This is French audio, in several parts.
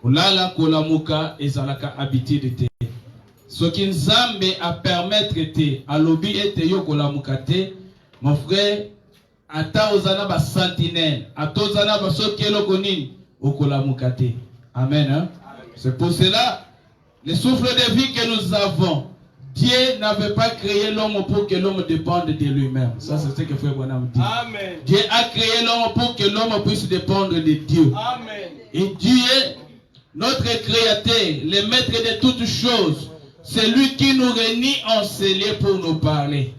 Olala kolamuka ezalaka habitude te. Ce qui nzambe a permettre te, alobi ete yo kolamuka te, mon frère, ata ozana ba sentinelle, ata ozana ba sokelo konini, okolamuka te. Amen. Hein? C'est pour cela, le souffle de vie que nous avons, Dieu n'avait pas créé l'homme pour que l'homme dépende de lui-même. Ça, c'est ce que Frère Branham dit. Amen. Dieu a créé l'homme pour que l'homme puisse dépendre de Dieu. Amen. Et Dieu, notre Créateur, le maître de toutes choses, c'est lui qui nous réunit en ces lieux pour nous parler.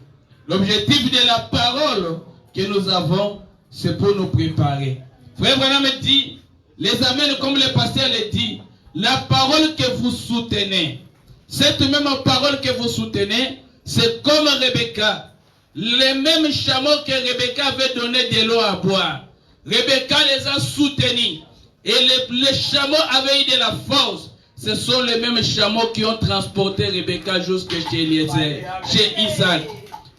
L'objectif de la parole que nous avons, c'est pour nous préparer. Frère Branham dit, les amis, comme le pasteur le dit, la parole que vous soutenez, cette même parole que vous soutenez, c'est comme Rebecca. Les mêmes chameaux que Rebecca avait donné de l'eau à boire. Rebecca les a soutenus. Et les chameaux avaient eu de la force. Ce sont les mêmes chameaux qui ont transporté Rebecca jusqu'à chez Eliezer, chez Isaac.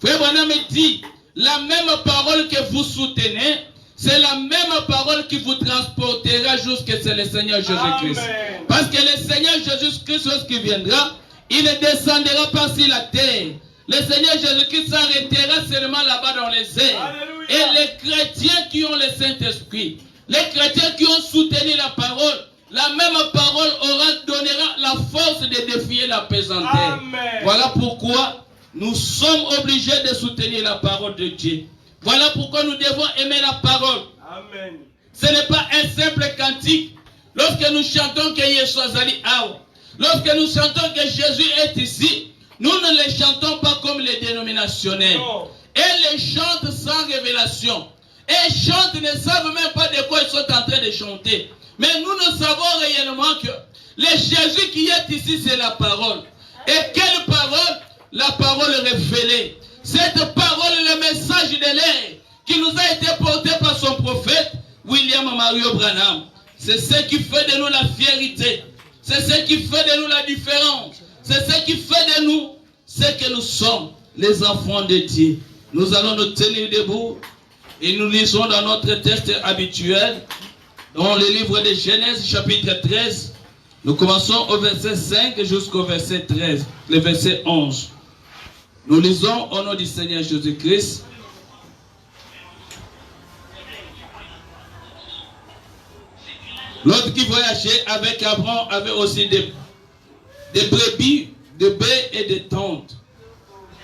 Frère Branham dit, la même parole que vous soutenez, c'est la même parole qui vous transportera jusqu'à chez le Seigneur Jésus-Christ. Parce que le Seigneur Jésus-Christ, lorsqu'il viendra, il ne descendra pas sur la terre. Le Seigneur Jésus-Christ s'arrêtera seulement là-bas dans les airs. Alléluia. Et les chrétiens qui ont le Saint-Esprit, les chrétiens qui ont soutenu la parole, la même parole donnera la force de défier la pesanteur. Voilà pourquoi nous sommes obligés de soutenir la parole de Dieu. Voilà pourquoi nous devons aimer la parole. Amen. Ce n'est pas un simple cantique. Lorsque nous chantons que Yeshua Zali Awa, lorsque nous chantons que Jésus est ici, nous ne les chantons pas comme les dénominationnels. Non. Et les chantent sans révélation. Et chantent, ne savent même pas de quoi ils sont en train de chanter. Mais nous savons réellement que le Jésus qui est ici, c'est la parole. Et quelle parole? La parole révélée. Cette parole, le message de l'air qui nous a été porté par son prophète, William Mario Branham. C'est ce qui fait de nous la fierté. C'est ce qui fait de nous la différence. C'est ce qui fait de nous ce que nous sommes, les enfants de Dieu. Nous allons nous tenir debout et nous lisons dans notre texte habituel, dans le livre de Genèse, chapitre 13. Nous commençons au verset 5 jusqu'au verset 13, le verset 11. Nous lisons au nom du Seigneur Jésus-Christ. L'autre qui voyageait avec Abraham avait aussi des brebis, des baies et des tentes.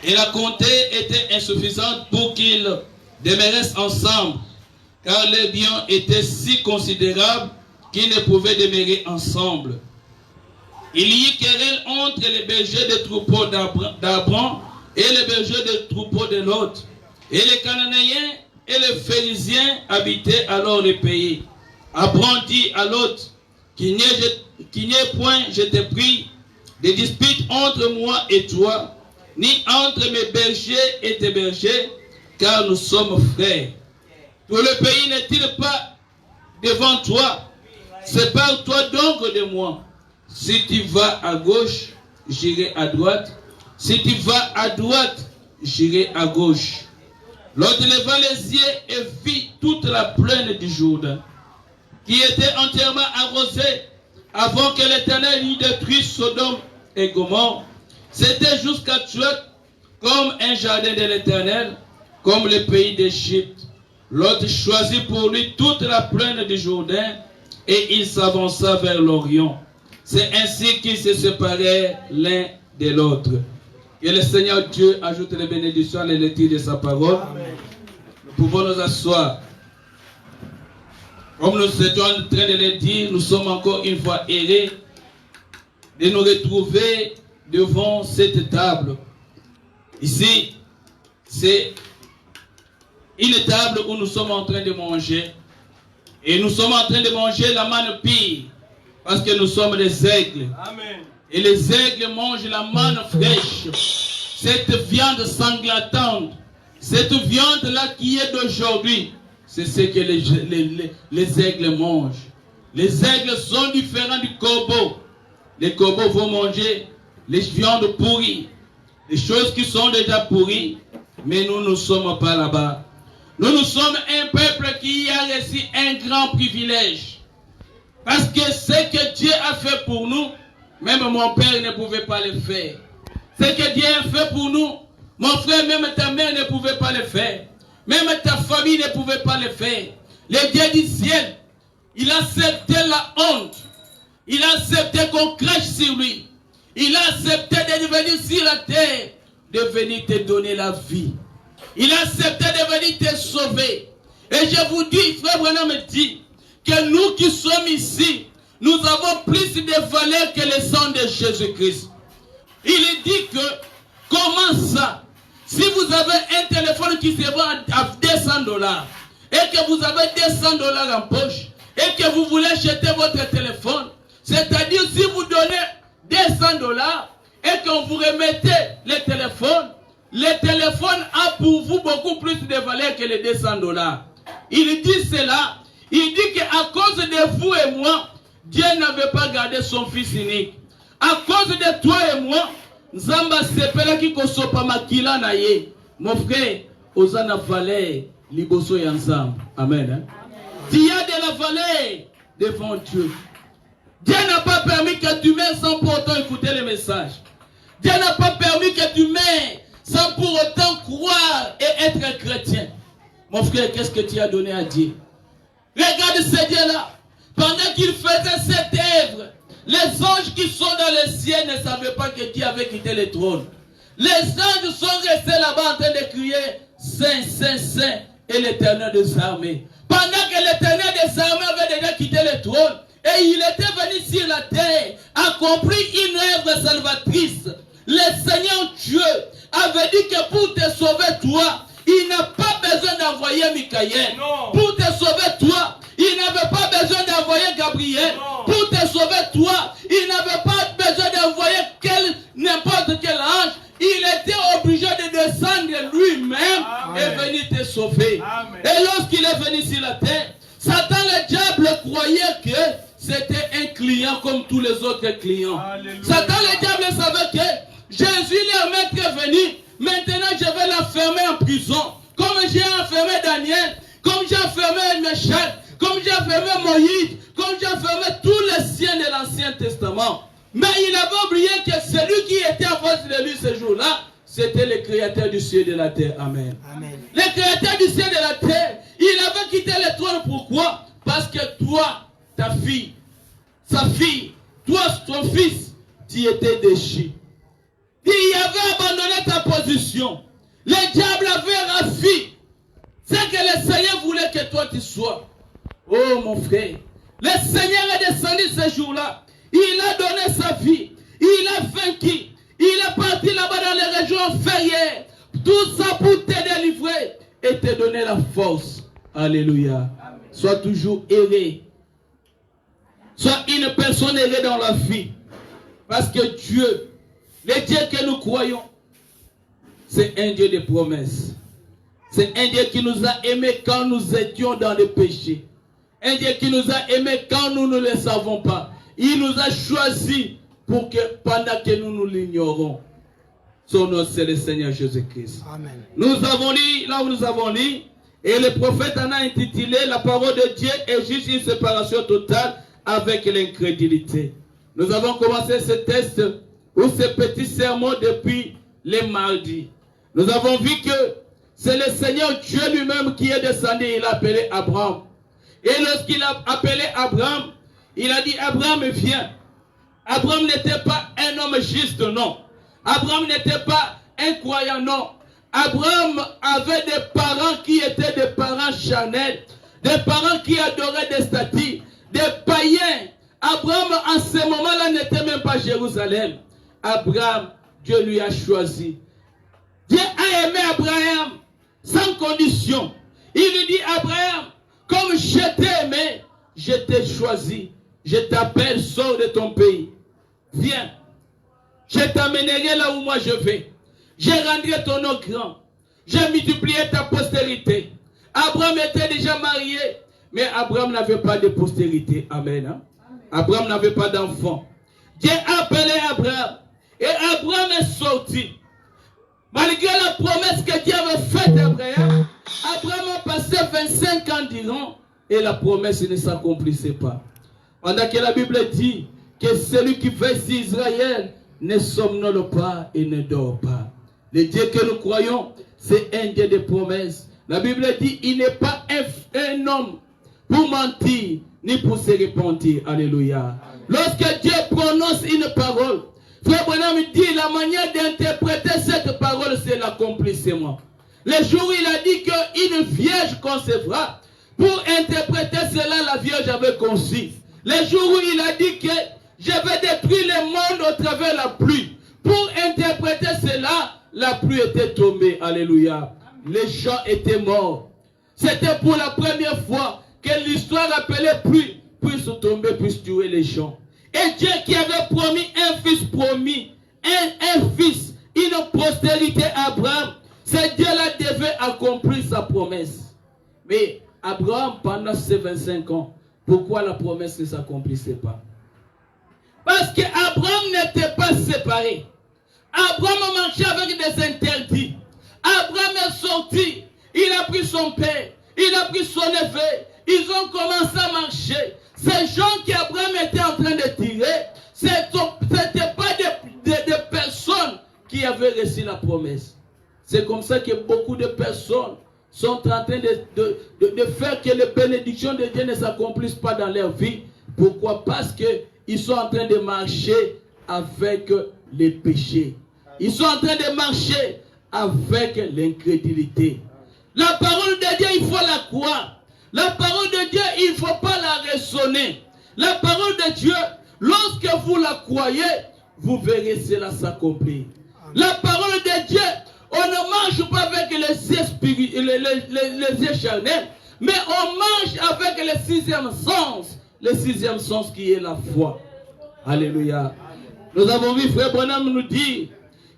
Et la comté était insuffisante pour qu'ils demeuraient ensemble, car les biens étaient si considérables qu'ils ne pouvaient demeurer ensemble. Il y eut querelle entre les bergers des troupeaux d'Abraham et les bergers des troupeaux de Lot. Et les Cananéens et les Phérésiens habitaient alors le pays. Abraham dit à Lot, qu'il n'y ait point, je te prie, de dispute entre moi et toi, ni entre mes bergers et tes bergers, car nous sommes frères. Tout le pays n'est-il pas devant toi? Sépare-toi donc de moi. Si tu vas à gauche, j'irai à droite. Si tu vas à droite, j'irai à gauche. L'autre leva les yeux et vit toute la plaine du Jourdain, qui était entièrement arrosée avant que l'Éternel y détruise Sodome et Gomorrhe. C'était jusqu'à Tsuat comme un jardin de l'Éternel, comme le pays d'Égypte. L'autre choisit pour lui toute la plaine du Jourdain et il s'avança vers l'Orient. C'est ainsi qu'ils se séparaient l'un de l'autre. Que le Seigneur Dieu ajoute les bénédictions à la lecture de sa parole. Amen. Nous pouvons nous asseoir. Comme nous étions en train de le dire, nous sommes encore une fois heureux de nous retrouver devant cette table. Ici, c'est une table où nous sommes en train de manger. Et nous sommes en train de manger la manne pire. Parce que nous sommes des aigles. Amen. Et les aigles mangent la manne fraîche. Cette viande sanglantante. Cette viande-là qui est d'aujourd'hui. C'est ce que les aigles mangent. Les aigles sont différents du corbeau. Les corbeaux vont manger les viandes pourries. Les choses qui sont déjà pourries. Mais nous ne sommes pas là-bas. Nous sommes un peuple qui a reçu un grand privilège. Parce que ce que Dieu a fait pour nous, même mon père ne pouvait pas le faire. Ce que Dieu a fait pour nous, mon frère, même ta mère ne pouvait pas le faire. Même ta famille ne pouvait pas le faire. Le Dieu du ciel, il a accepté la honte. Il a accepté qu'on crache sur lui. Il a accepté de venir sur la terre, de venir te donner la vie. Il a accepté de venir te sauver. Et je vous dis, frère Branham me dit, que nous qui sommes ici, nous avons plus de valeur que le sang de Jésus-Christ. Il dit que, comment ça? Si vous avez un téléphone qui se vend à $200 et que vous avez $200 en poche et que vous voulez acheter votre téléphone, c'est-à-dire si vous donnez $200 et qu'on vous remettez le téléphone a pour vous beaucoup plus de valeur que les $200. Il dit cela, il dit qu'à cause de vous et moi, Dieu n'avait pas gardé son fils unique. À cause de toi et moi, Nzamba sepela ki kosopa makila na ye. Mon frère, ozana valeur liboso ya Nzamba. Amen. Tu as de la valeur devant Dieu. Dieu n'a pas permis que tu meurs sans pour autant écouter les messages. Dieu n'a pas permis que tu meurs sans pour autant croire et être chrétien. Mon frère, qu'est-ce que tu as donné à Dieu? Regarde ce Dieu-là. Pendant qu'il faisait cette œuvre, les anges qui sont dans le ciel ne savaient pas que Dieu avait quitté le trône. Les anges sont restés là-bas en train de crier Saint, Saint, Saint et l'Éternel des armées. Pendant que l'Éternel des armées avait déjà quitté le trône et il était venu sur la terre, accompli une œuvre salvatrice. Le Seigneur Dieu avait dit que pour te sauver toi, il n'a pas besoin d'envoyer Michael. Pour te sauver toi, il n'avait pas besoin d'envoyer Gabriel. Non. Pour te sauver toi, il n'avait pas besoin d'envoyer n'importe quel ange. Il était obligé de descendre lui-même et venir te sauver. Amen. Et lorsqu'il est venu sur la terre, Satan le diable croyait que c'était un client comme tous les autres clients. Alléluia. Satan le diable savait que Jésus le maître est venu. Maintenant je vais l'enfermer en prison. Comme j'ai enfermé Daniel, comme j'ai enfermé Michel, comme j'ai enfermé Moïse, comme j'ai enfermé tous les siens de l'Ancien Testament. Mais il avait oublié que celui qui était en face de lui ce jour-là, c'était le créateur du ciel et de la terre. Amen. Amen. Le créateur du ciel et de la terre, il avait quitté le trône. Pourquoi? Parce que toi, ta fille, sa fille, toi, ton fils, tu étais déchu. Il avait abandonné ta position. Le diable avait raffi. C'est que le Seigneur voulait que toi tu sois. Oh mon frère, le Seigneur est descendu ce jour-là. Il a donné sa vie. Il a vaincu. Il est parti là-bas dans les régions inférieures. Tout ça pour te délivrer et te donner la force. Alléluia. Amen. Sois toujours erré. Sois une personne errée dans la vie. Parce que Dieu, le Dieu que nous croyons, c'est un Dieu de promesses. C'est un Dieu qui nous a aimés quand nous étions dans le péché. Un Dieu qui nous a aimés quand nous ne le savons pas. Il nous a choisis pour que pendant que nous l'ignorons. Son nom c'est le Seigneur Jésus-Christ. Amen. Nous avons lu, là où nous avons lu, et le prophète en a intitulé La parole de Dieu est juste une séparation totale avec l'incrédulité. Nous avons commencé ce test ou ce petit sermon depuis les mardis. Nous avons vu que c'est le Seigneur Dieu lui-même qui est descendu, il a appelé Abraham. Et lorsqu'il a appelé Abraham, il a dit Abraham viens. Abraham n'était pas un homme juste, non. Abraham n'était pas un croyant, non. Abraham avait des parents qui étaient des parents charnels, des parents qui adoraient des statues, des païens. Abraham en ce moment-là n'était même pas Jérusalem. Abraham, Dieu lui a choisi. Dieu a aimé Abraham sans condition. Il lui dit Abraham, comme je t'ai aimé, je t'ai choisi. Je t'appelle, sors de ton pays. Viens. Je t'amènerai là où moi je vais. Je rendrai ton nom grand. Je multiplierai ta postérité. Abraham était déjà marié, mais Abraham n'avait pas de postérité. Amen. Hein? Abraham n'avait pas d'enfant. Dieu a appelé Abraham. Et Abraham est sorti. Malgré la promesse que Dieu avait faite à Abraham, Abraham a passé 25 ans d'Iran et la promesse ne s'accomplissait pas. Pendant que la Bible dit que celui qui veille sur Israël ne somnole pas et ne dort pas. Le Dieu que nous croyons, c'est un Dieu de promesses. La Bible dit, il n'est pas un homme pour mentir, ni pour se repentir. Alléluia. Lorsque Dieu prononce une parole, Frère Branham dit, la manière d'interpréter cette parole, c'est l'accomplissement. Le jour où il a dit qu'une vierge concevra, pour interpréter cela, la vierge avait conçu. Le jour où il a dit que je vais détruire le monde au travers de la pluie, pour interpréter cela, la pluie était tombée. Alléluia. Les gens étaient morts. C'était pour la première fois que l'histoire appelée pluie puisse tomber, puisse tuer les gens. Et Dieu qui avait promis, un fils, une postérité à Abraham, ce Dieu-là devait accomplir sa promesse. Mais Abraham, pendant ces 25 ans, pourquoi la promesse ne s'accomplissait pas? Parce qu'Abraham n'était pas séparé. Abraham marchait avec des interdits. Abraham est sorti. Il a pris son père. Il a pris son neveu. Ils ont commencé à marcher. Ces gens qu'Abraham était en train de tirer, ce n'étaient pas des personnes qui avaient reçu la promesse. C'est comme ça que beaucoup de personnes sont en train de faire que les bénédictions de Dieu ne s'accomplissent pas dans leur vie. Pourquoi? Parce qu'ils sont en train de marcher avec les péchés. Ils sont en train de marcher avec l'incrédulité. La parole de Dieu, il faut la croire. La parole de Dieu, il ne faut pas la raisonner. La parole de Dieu, lorsque vous la croyez, vous verrez cela s'accomplir. La parole de Dieu, on ne marche pas avec les yeux charnels, mais on marche avec le sixième sens. Le sixième sens qui est la foi. Alléluia. Nous avons vu Frère Branham nous dire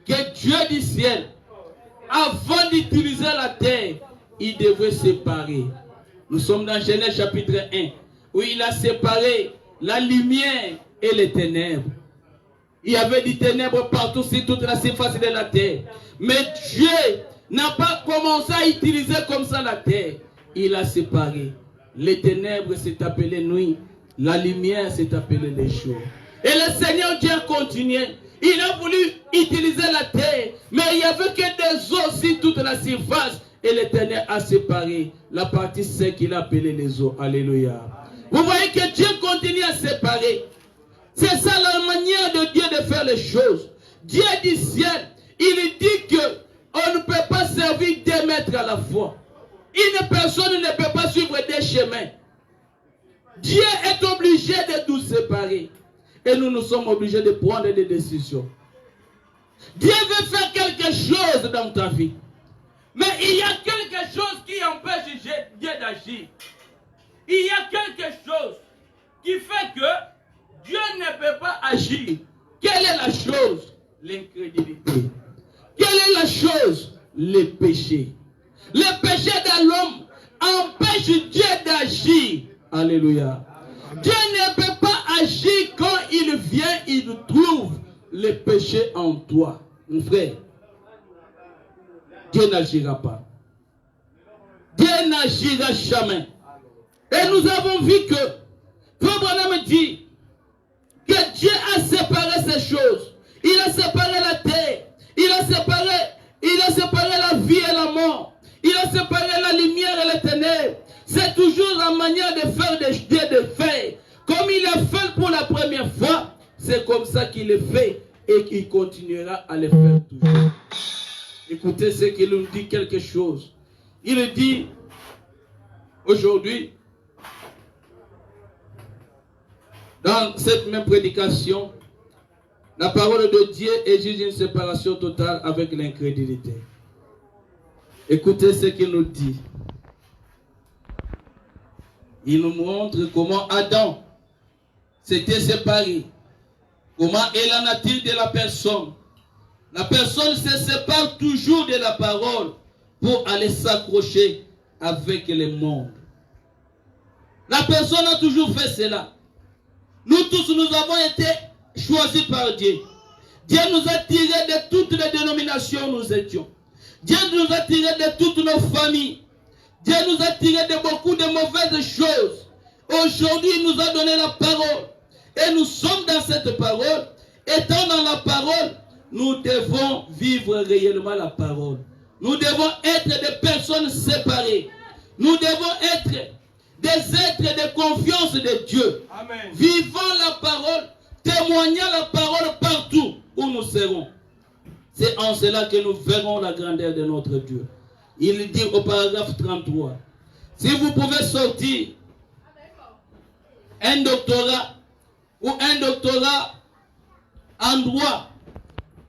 que Dieu du ciel, avant d'utiliser la terre, il devait séparer. Nous sommes dans Genèse chapitre 1, où il a séparé la lumière et les ténèbres. Il y avait des ténèbres partout sur toute la surface de la terre. Mais Dieu n'a pas commencé à utiliser comme ça la terre. Il a séparé. Les ténèbres s'est appelé nuit. La lumière s'est appelée les jours. Et le Seigneur Dieu a continué. Il a voulu utiliser la terre. Mais il n'y avait que des eaux sur toute la surface. Et l'Éternel a séparé la partie sec qu'il a appelée les eaux. Alléluia. Vous voyez que Dieu continue à séparer. C'est ça la manière de Dieu de faire les choses. Dieu du ciel, il dit que on ne peut pas servir deux maîtres à la fois. Une personne ne peut pas suivre des chemins. Dieu est obligé de nous séparer. Et nous sommes obligés de prendre des décisions. Dieu veut faire quelque chose dans ta vie. Mais il y a quelque chose qui empêche Dieu d'agir. Il y a quelque chose qui fait que Dieu ne peut pas agir. Quelle est la chose? L'incrédulité. Quelle est la chose? Le péché. Le péché de l'homme empêche Dieu d'agir. Alléluia. Dieu ne peut pas agir quand il vient, il trouve le péché en toi. Mon frère, Dieu n'agira pas. Dieu n'agira jamais. Et nous avons vu que Frère Branham dit que Dieu a séparé ces choses. Il a séparé la terre. Il a séparé la vie et la mort. Il a séparé la lumière et les ténèbres. C'est toujours la manière de faire des Dieu de faire. Comme il a fait pour la première fois, c'est comme ça qu'il le fait et qu'il continuera à le faire toujours. Écoutez ce qu'il nous dit quelque chose. Il dit aujourd'hui, dans cette même prédication, la parole de Dieu exige une séparation totale avec l'incrédulité. Écoutez ce qu'il nous dit. Il nous montre comment Adam s'était séparé. Comment est la nature de la personne. La personne se sépare toujours de la parole pour aller s'accrocher avec le monde. La personne a toujours fait cela. Nous tous, nous avons été choisis par Dieu. Dieu nous a tirés de toutes les dénominations où nous étions. Dieu nous a tirés de toutes nos familles. Dieu nous a tirés de beaucoup de mauvaises choses. Aujourd'hui, il nous a donné la parole. Et nous sommes dans cette parole. Étant dans la parole, nous devons vivre réellement la parole. Nous devons être des personnes séparées. Nous devons être des êtres de confiance de Dieu. Amen. Vivant la parole, témoignant la parole partout où nous serons. C'est en cela que nous verrons la grandeur de notre Dieu. Il dit au paragraphe 33, si vous pouvez sortir un doctorat ou un doctorat en droit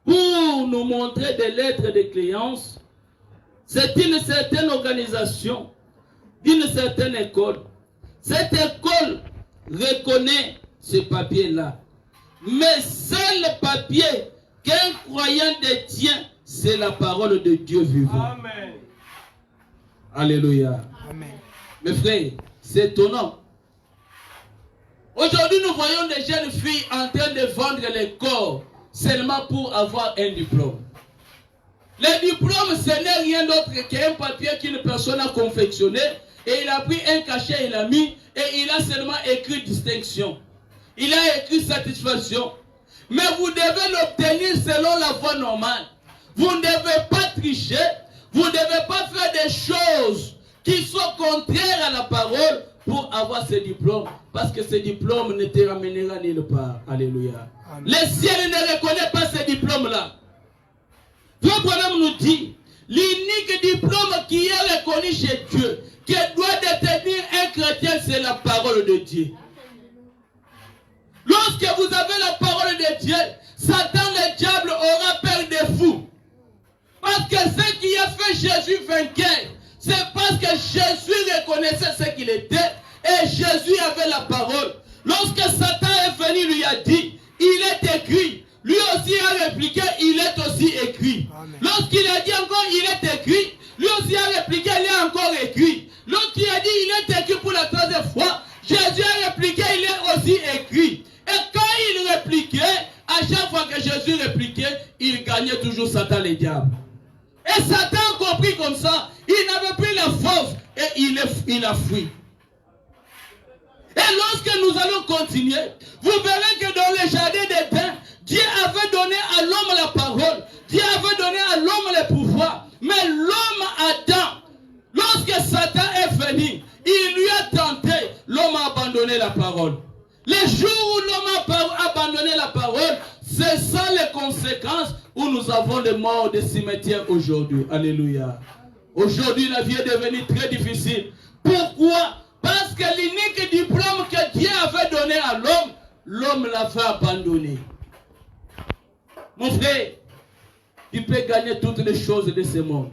pour nous montrer des lettres de créance, c'est une certaine organisation, d'une certaine école. Cette école reconnaît ce papier-là. Mais seul le papier qu'un croyant détient, c'est la parole de Dieu vivant. Amen. Alléluia. Amen. Mes frères, c'est étonnant. Aujourd'hui, nous voyons des jeunes filles en train de vendre les corps seulement pour avoir un diplôme. Le diplôme, ce n'est rien d'autre qu'un papier qu'une personne a confectionné et il a pris un cachet, il a mis et il a seulement écrit distinction. Il a écrit satisfaction. Mais vous devez l'obtenir selon la voie normale. Vous ne devez pas tricher. Vous ne devez pas faire des choses qui sont contraires à la parole pour avoir ce diplôme. Parce que ce diplôme ne te ramènera nulle part. Alléluia. Amen. Le ciel ne reconnaît pas ce diplôme-là. Frère Branham nous dit, l'unique diplôme qui est reconnu chez Dieu, qui doit détenir un chrétien, c'est la parole de Dieu. Lorsque vous avez la parole de Dieu, Satan le diable aura peur de vous. Parce que ce qui a fait Jésus vainqueur, c'est parce que Jésus reconnaissait ce qu'il était et Jésus avait la parole. Lorsque Satan est venu, lui a dit, il est écrit. Lui aussi a répliqué, il est aussi écrit. Lorsqu'il a dit encore, il est écrit, lui aussi a répliqué, il est encore écrit. Lorsqu'il a dit, il est écrit pour la troisième fois, Jésus a répliqué, il est aussi écrit. Et quand il répliquait, à chaque fois que Jésus répliquait, il gagnait toujours Satan le diable. Et Satan a compris comme ça, il n'avait plus la force et il a fui. Et lorsque nous allons continuer, vous verrez que dans le jardin d'Éden, Dieu avait donné à l'homme la parole, Dieu avait donné à l'homme le pouvoir. Mais l'homme Adam, lorsque Satan est venu, il lui a tenté, l'homme a abandonné la parole. Le jour où l'homme a abandonné la parole, c'est ça les conséquences où nous avons des morts des cimetières aujourd'hui. Alléluia. Aujourd'hui, la vie est devenue très difficile. Pourquoi? Parce que l'unique diplôme que Dieu avait donné à l'homme, l'homme l'avait abandonné. Mon frère, tu peux gagner toutes les choses de ce monde.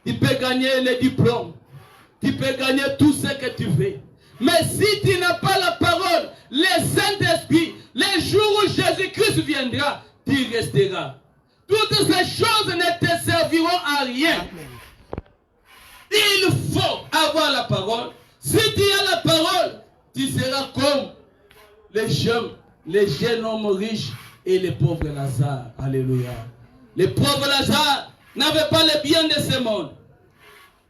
Tu peux gagner les diplômes. Tu peux gagner tout ce que tu veux. Mais si tu n'as pas la parole, le Saint-Esprit, les jours où Jésus-Christ viendra, tu resteras. Toutes ces choses ne te serviront à rien. Il faut avoir la parole. Si tu as la parole, tu seras comme les jeunes hommes riches et les pauvres Lazare. Alléluia. Les pauvres Lazare n'avaient pas le bien de ce monde.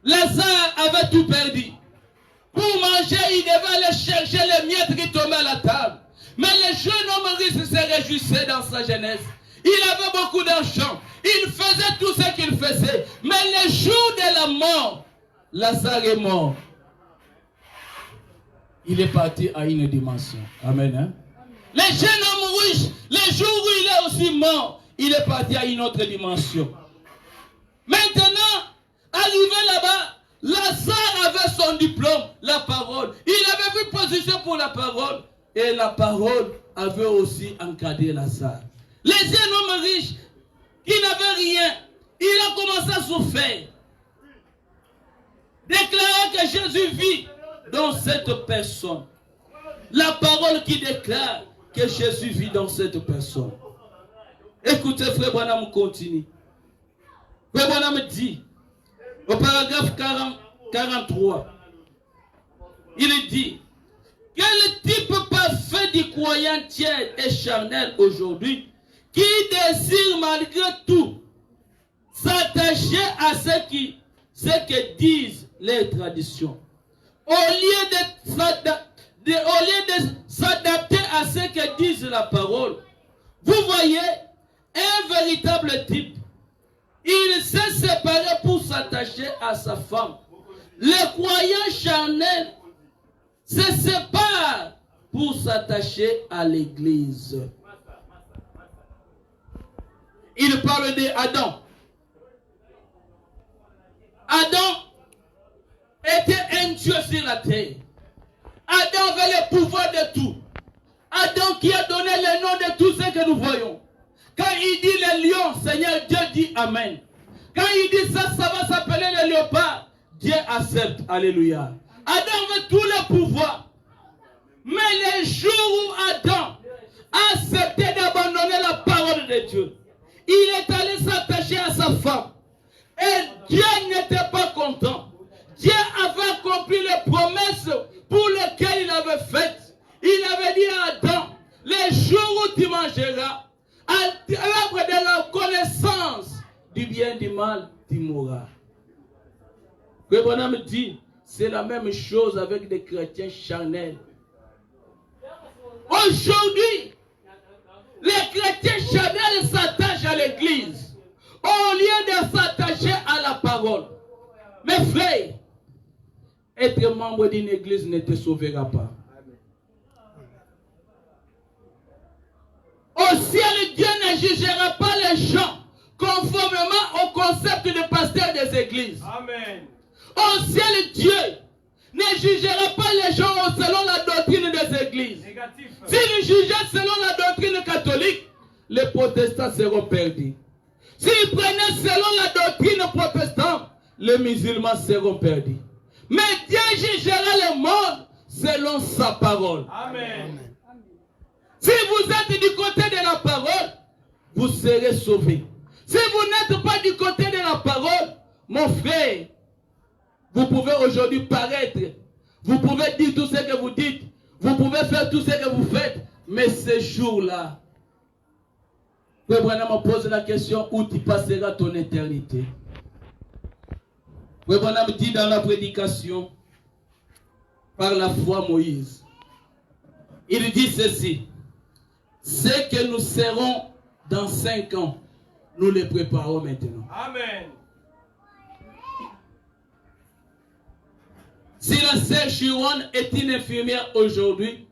Lazare avait tout perdu. Pour manger, il devait aller chercher les miettes qui tombaient à la table. Mais le jeune homme riche se réjouissait dans sa jeunesse. Il avait beaucoup d'argent. Il faisait tout ce qu'il faisait. Mais le jour de la mort, Lazare est mort. Il est parti à une dimension. Amen. Hein? Le jeune homme riche, le jour où il est aussi mort, il est parti à une autre dimension. Maintenant, arrivé là-bas, Lazare avait son diplôme, la parole. Il avait vu position pour la parole. Et la parole avait aussi encadré Lazare. Le jeune homme riche, qui n'avait rien, il a commencé à souffrir. Déclarant que Jésus vit dans cette personne. La parole qui déclare que Jésus vit dans cette personne. Écoutez, frère Branham continue. Frère Branham dit, au paragraphe 43, il dit, quel type parfait du croyant tiers et charnel aujourd'hui qui désire malgré tout s'attacher à ce que disent les traditions. Au lieu au lieu de s'adapter à ce que dit la parole, vous voyez un véritable type. Il s'est séparé pour s'attacher à sa femme. Les croyants charnels se séparent pour s'attacher à l'église. Il parle d'Adam. Adam était un Dieu sur la terre. Adam avait le pouvoir de tout. Adam qui a donné le nom de tout ce que nous voyons. Quand il dit le lion, Seigneur Dieu dit Amen. Quand il dit ça, ça va s'appeler le léopard. Dieu accepte. Alléluia. Adam avait tout le pouvoir. Mais le jour où Adam a accepté d'abandonner la parole de Dieu, il est allé s'attacher à sa femme. Et Dieu n'était pas content. Dieu avait accompli les promesses pour lesquelles il avait faites. Il avait dit à Adam, le jour où tu mangeras, à l'arbre de la connaissance du bien et du mal, tu mourras. Que Bonhomme dit, c'est la même chose avec des chrétiens charnels. Aujourd'hui, les chrétiens charnels s'attachent à l'église au lieu de s'attacher à la parole. Mes frères, être membre d'une église ne te sauvera pas. Au ciel, Dieu ne jugera pas les gens conformément au concept de pasteur des églises. Amen. Au ciel, Dieu ne jugera pas les gens selon la doctrine des églises. Négatif. S'il jugeait selon la doctrine catholique, les protestants seront perdus. S'il prenait selon la doctrine protestante, les musulmans seront perdus. Mais Dieu jugera le monde selon sa parole. Amen. Si vous êtes du côté de la parole, vous serez sauvés. Si vous n'êtes pas du côté de la parole, mon frère, vous pouvez aujourd'hui paraître. Vous pouvez dire tout ce que vous dites. Vous pouvez faire tout ce que vous faites. Mais ce jour-là, Frère Branham me pose la question, où tu passeras ton éternité? Frère Branham dit dans la prédication, par la foi Moïse, il dit ceci: ce que nous serons dans 5 ans, nous les préparons maintenant. Amen. Si la sœur Chiron est une infirmière aujourd'hui,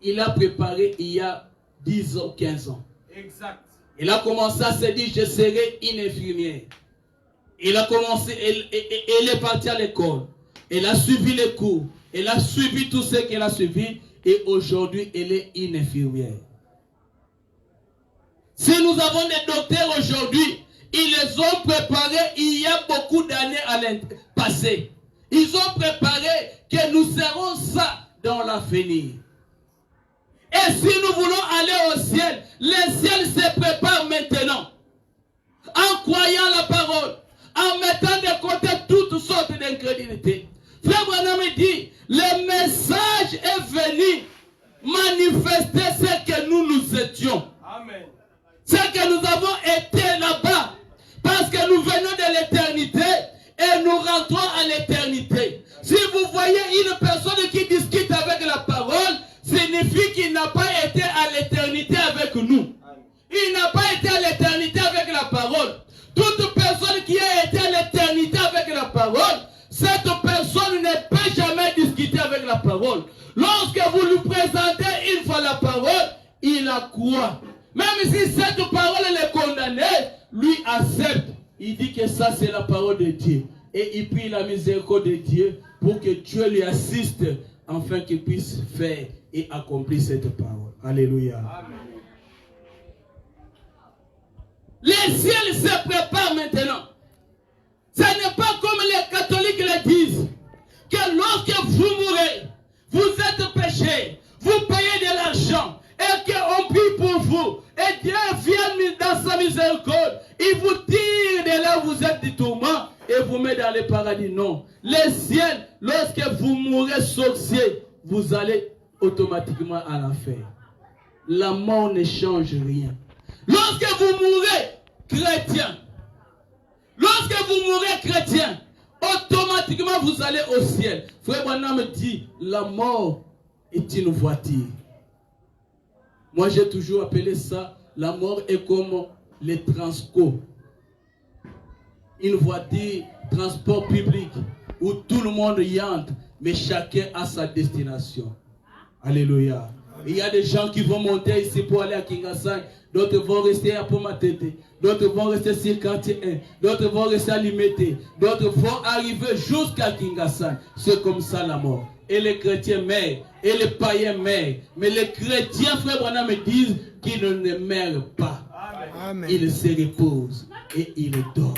il a préparé il y a 10 ans, 15 ans. Exact. Il a commencé à se dire, je serai une infirmière. Il a commencé, elle est partie à l'école. Elle a suivi les cours. Elle a suivi tout ce qu'elle a suivi. Et aujourd'hui, elle est une infirmière. Si nous avons des docteurs aujourd'hui, ils les ont préparés il y a beaucoup d'années à passé. Ils ont préparé que nous serons ça dans l'avenir. Et si nous voulons aller au ciel, le ciel se prépare maintenant. En croyant la parole, en mettant de côté toutes sortes d'incrédulité. Frère Branham dit, le message est venu manifester ce que nous étions. Amen. Ce que nous avons été là-bas. Parce que nous venons de l'éternité et nous rentrons à l'éternité. Si vous voyez une personne qui discute avec la parole, signifie qu'il n'a pas été à l'éternité avec nous. Il n'a pas été à l'éternité avec la parole. Toute personne qui a été à l'éternité avec la parole, cette personne ne peut jamais discuter avec la parole. Lorsque vous lui présentez une fois la parole, il la croit. Même si cette parole est condamnée, lui accepte. Il dit que ça c'est la parole de Dieu. Et il prie la miséricorde de Dieu pour que Dieu lui assiste afin qu'il puisse faire et accomplir cette parole. Alléluia. Amen. Les ciels se préparent maintenant. Ce n'est pas comme les catholiques le disent, que lorsque vous mourrez, vous êtes péchés, vous payez de l'argent, et qu'on prie pour vous, et Dieu vient dans sa miséricorde, il vous tire de là où vous êtes du tourment, et vous met dans le paradis. Non. Les ciels, lorsque vous mourrez sorcier, vous allez automatiquement à l'enfer. La mort ne change rien. Lorsque vous mourrez chrétien, automatiquement vous allez au ciel. Frère Branham dit, la mort est une voiture. Moi, j'ai toujours appelé ça, la mort est comme les transco. Une voiture, transport public, où tout le monde y entre, mais chacun a sa destination. Alléluia. Il y a des gens qui vont monter ici pour aller à Kingasai, d'autres vont rester à Pomatete, d'autres vont rester sur quartier 1, d'autres vont rester à Limete, d'autres vont arriver jusqu'à Kingasai. C'est comme ça la mort. Et les chrétiens meurent, et les païens meurent. Mais les chrétiens, frère Branham, me disent qu'ils ne meurent pas. Amen. Ils se reposent et ils dorment.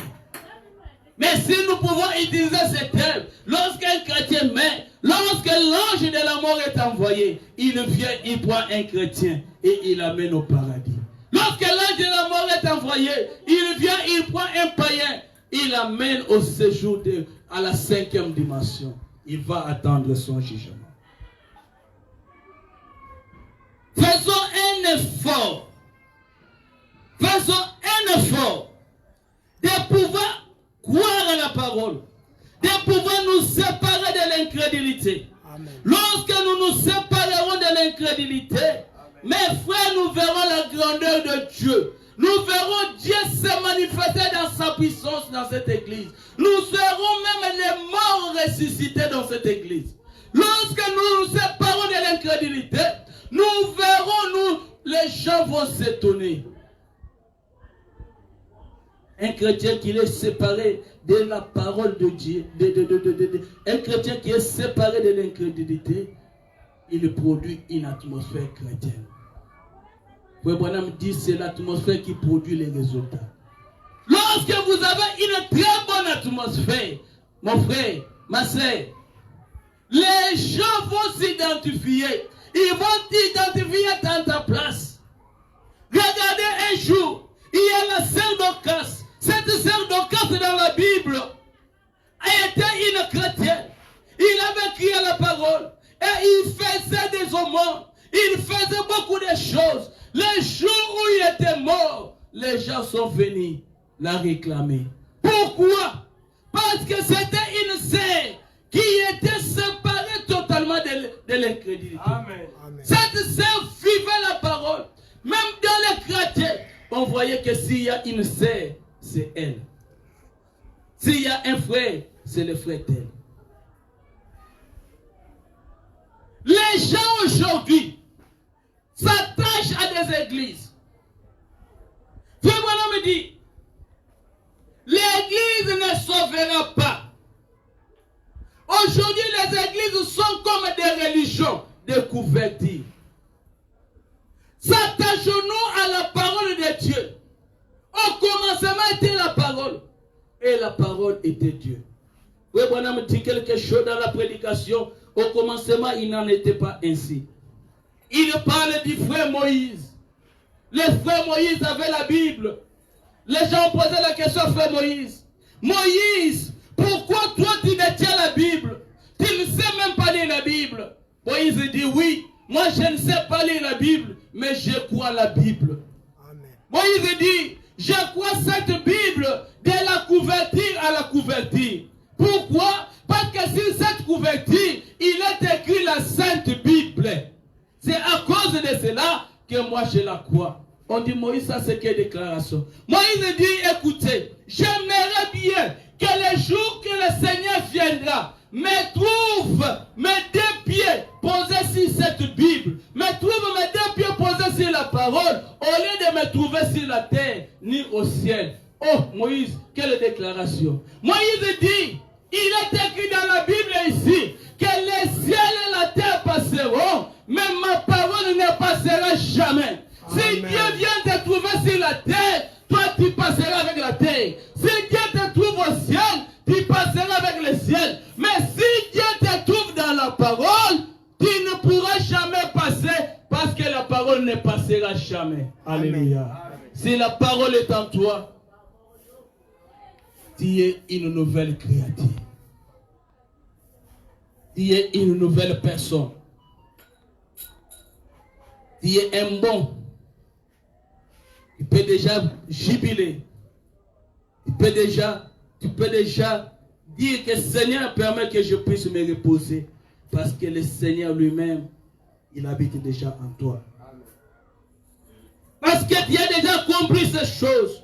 Mais si nous pouvons utiliser ces termes, lorsqu'un chrétien meurt, lorsque l'ange de la mort est envoyé, il vient, il prend un chrétien et il l'amène au paradis. Lorsque l'ange de la mort est envoyé, il vient, il prend un païen, il l'amène au séjour à la 5e dimension. Il va attendre son jugement. Faisons un effort. Faisons un effort de pouvoir croire à la parole, de pouvoir nous séparer de l'incrédulité. Lorsque nous nous séparerons de l'incrédulité, mes frères, nous verrons la grandeur de Dieu. Nous verrons Dieu se manifester dans sa puissance dans cette église. Nous serons même les morts ressuscités dans cette église. Lorsque nous nous séparons de l'incrédulité, nous verrons, les gens vont s'étonner. Un chrétien qui est séparé de la parole de Dieu, un chrétien qui est séparé de l'incrédulité, il produit une atmosphère chrétienne. Frère Branham dit c'est l'atmosphère qui produit les résultats. Lorsque vous avez une très bonne atmosphère, mon frère, ma soeur, les gens vont s'identifier. Ils vont t'identifier dans ta place. Regardez un jour, il y a la sœur Dorcas. Cette sœur Dorcas dans la Bible a été une chrétienne. Il avait crié la parole et il faisait des aumônes. Il faisait beaucoup de choses. Les jours où il était mort, les gens sont venus la réclamer. Pourquoi? Parce que c'était une sœur qui était séparée totalement de l'incrédulité. Cette sœur vivait la parole. Même dans les chrétiens, on voyait que s'il y a une sœur, c'est elle. S'il y a un frère, c'est le frère d'elle. Les gens aujourd'hui s'attachent à des églises. Frère Branham me dit, l'église ne sauvera pas. Aujourd'hui, les églises sont comme des religions, des couvertures. S'attachons-nous à la parole de Dieu. Au commencement était la parole. Et la parole était Dieu. Frère Branham dit quelque chose dans la prédication. Au commencement, il n'en était pas ainsi. Il parle du frère Moïse. Le frère Moïse avait la Bible. Les gens posaient la question au frère Moïse. Moïse, pourquoi toi tu détiens la Bible? Tu ne sais même pas lire la Bible. Moïse dit oui, moi je ne sais pas lire la Bible, mais je crois la Bible. Amen. Moïse dit, je crois cette Bible de la couverture à la couverture. Pourquoi? Parce que sur cette couverture, il est écrit la Sainte Bible. C'est à cause de cela que moi je la crois. On dit Moïse, ça c'est quelle déclaration? Moïse dit, écoutez, j'aimerais bien que le jour que le Seigneur viendra, me trouve mes deux pieds posés sur cette Bible, me trouve mes deux pieds posés sur la parole, au lieu de me trouver sur la terre, ni au ciel. Oh Moïse, quelle déclaration! Moïse dit, il est écrit dans la Bible ici, que les ciels et la terre passeront, mais ma parole ne passera jamais. Si Amen. Dieu vient te trouver sur la terre, toi tu passeras avec la terre. Si Dieu te trouve au ciel, tu passeras avec le ciel. Mais si Dieu te trouve dans la parole, tu ne pourras jamais passer parce que la parole ne passera jamais. Amen. Alléluia. Si la parole est en toi, tu es une nouvelle créature. Tu es une nouvelle personne. Tu es un bon. Tu peux déjà jubiler. Tu peux déjà dire que le Seigneur permet que je puisse me reposer. Parce que le Seigneur lui-même il habite déjà en toi. Parce que tu as déjà compris ces choses.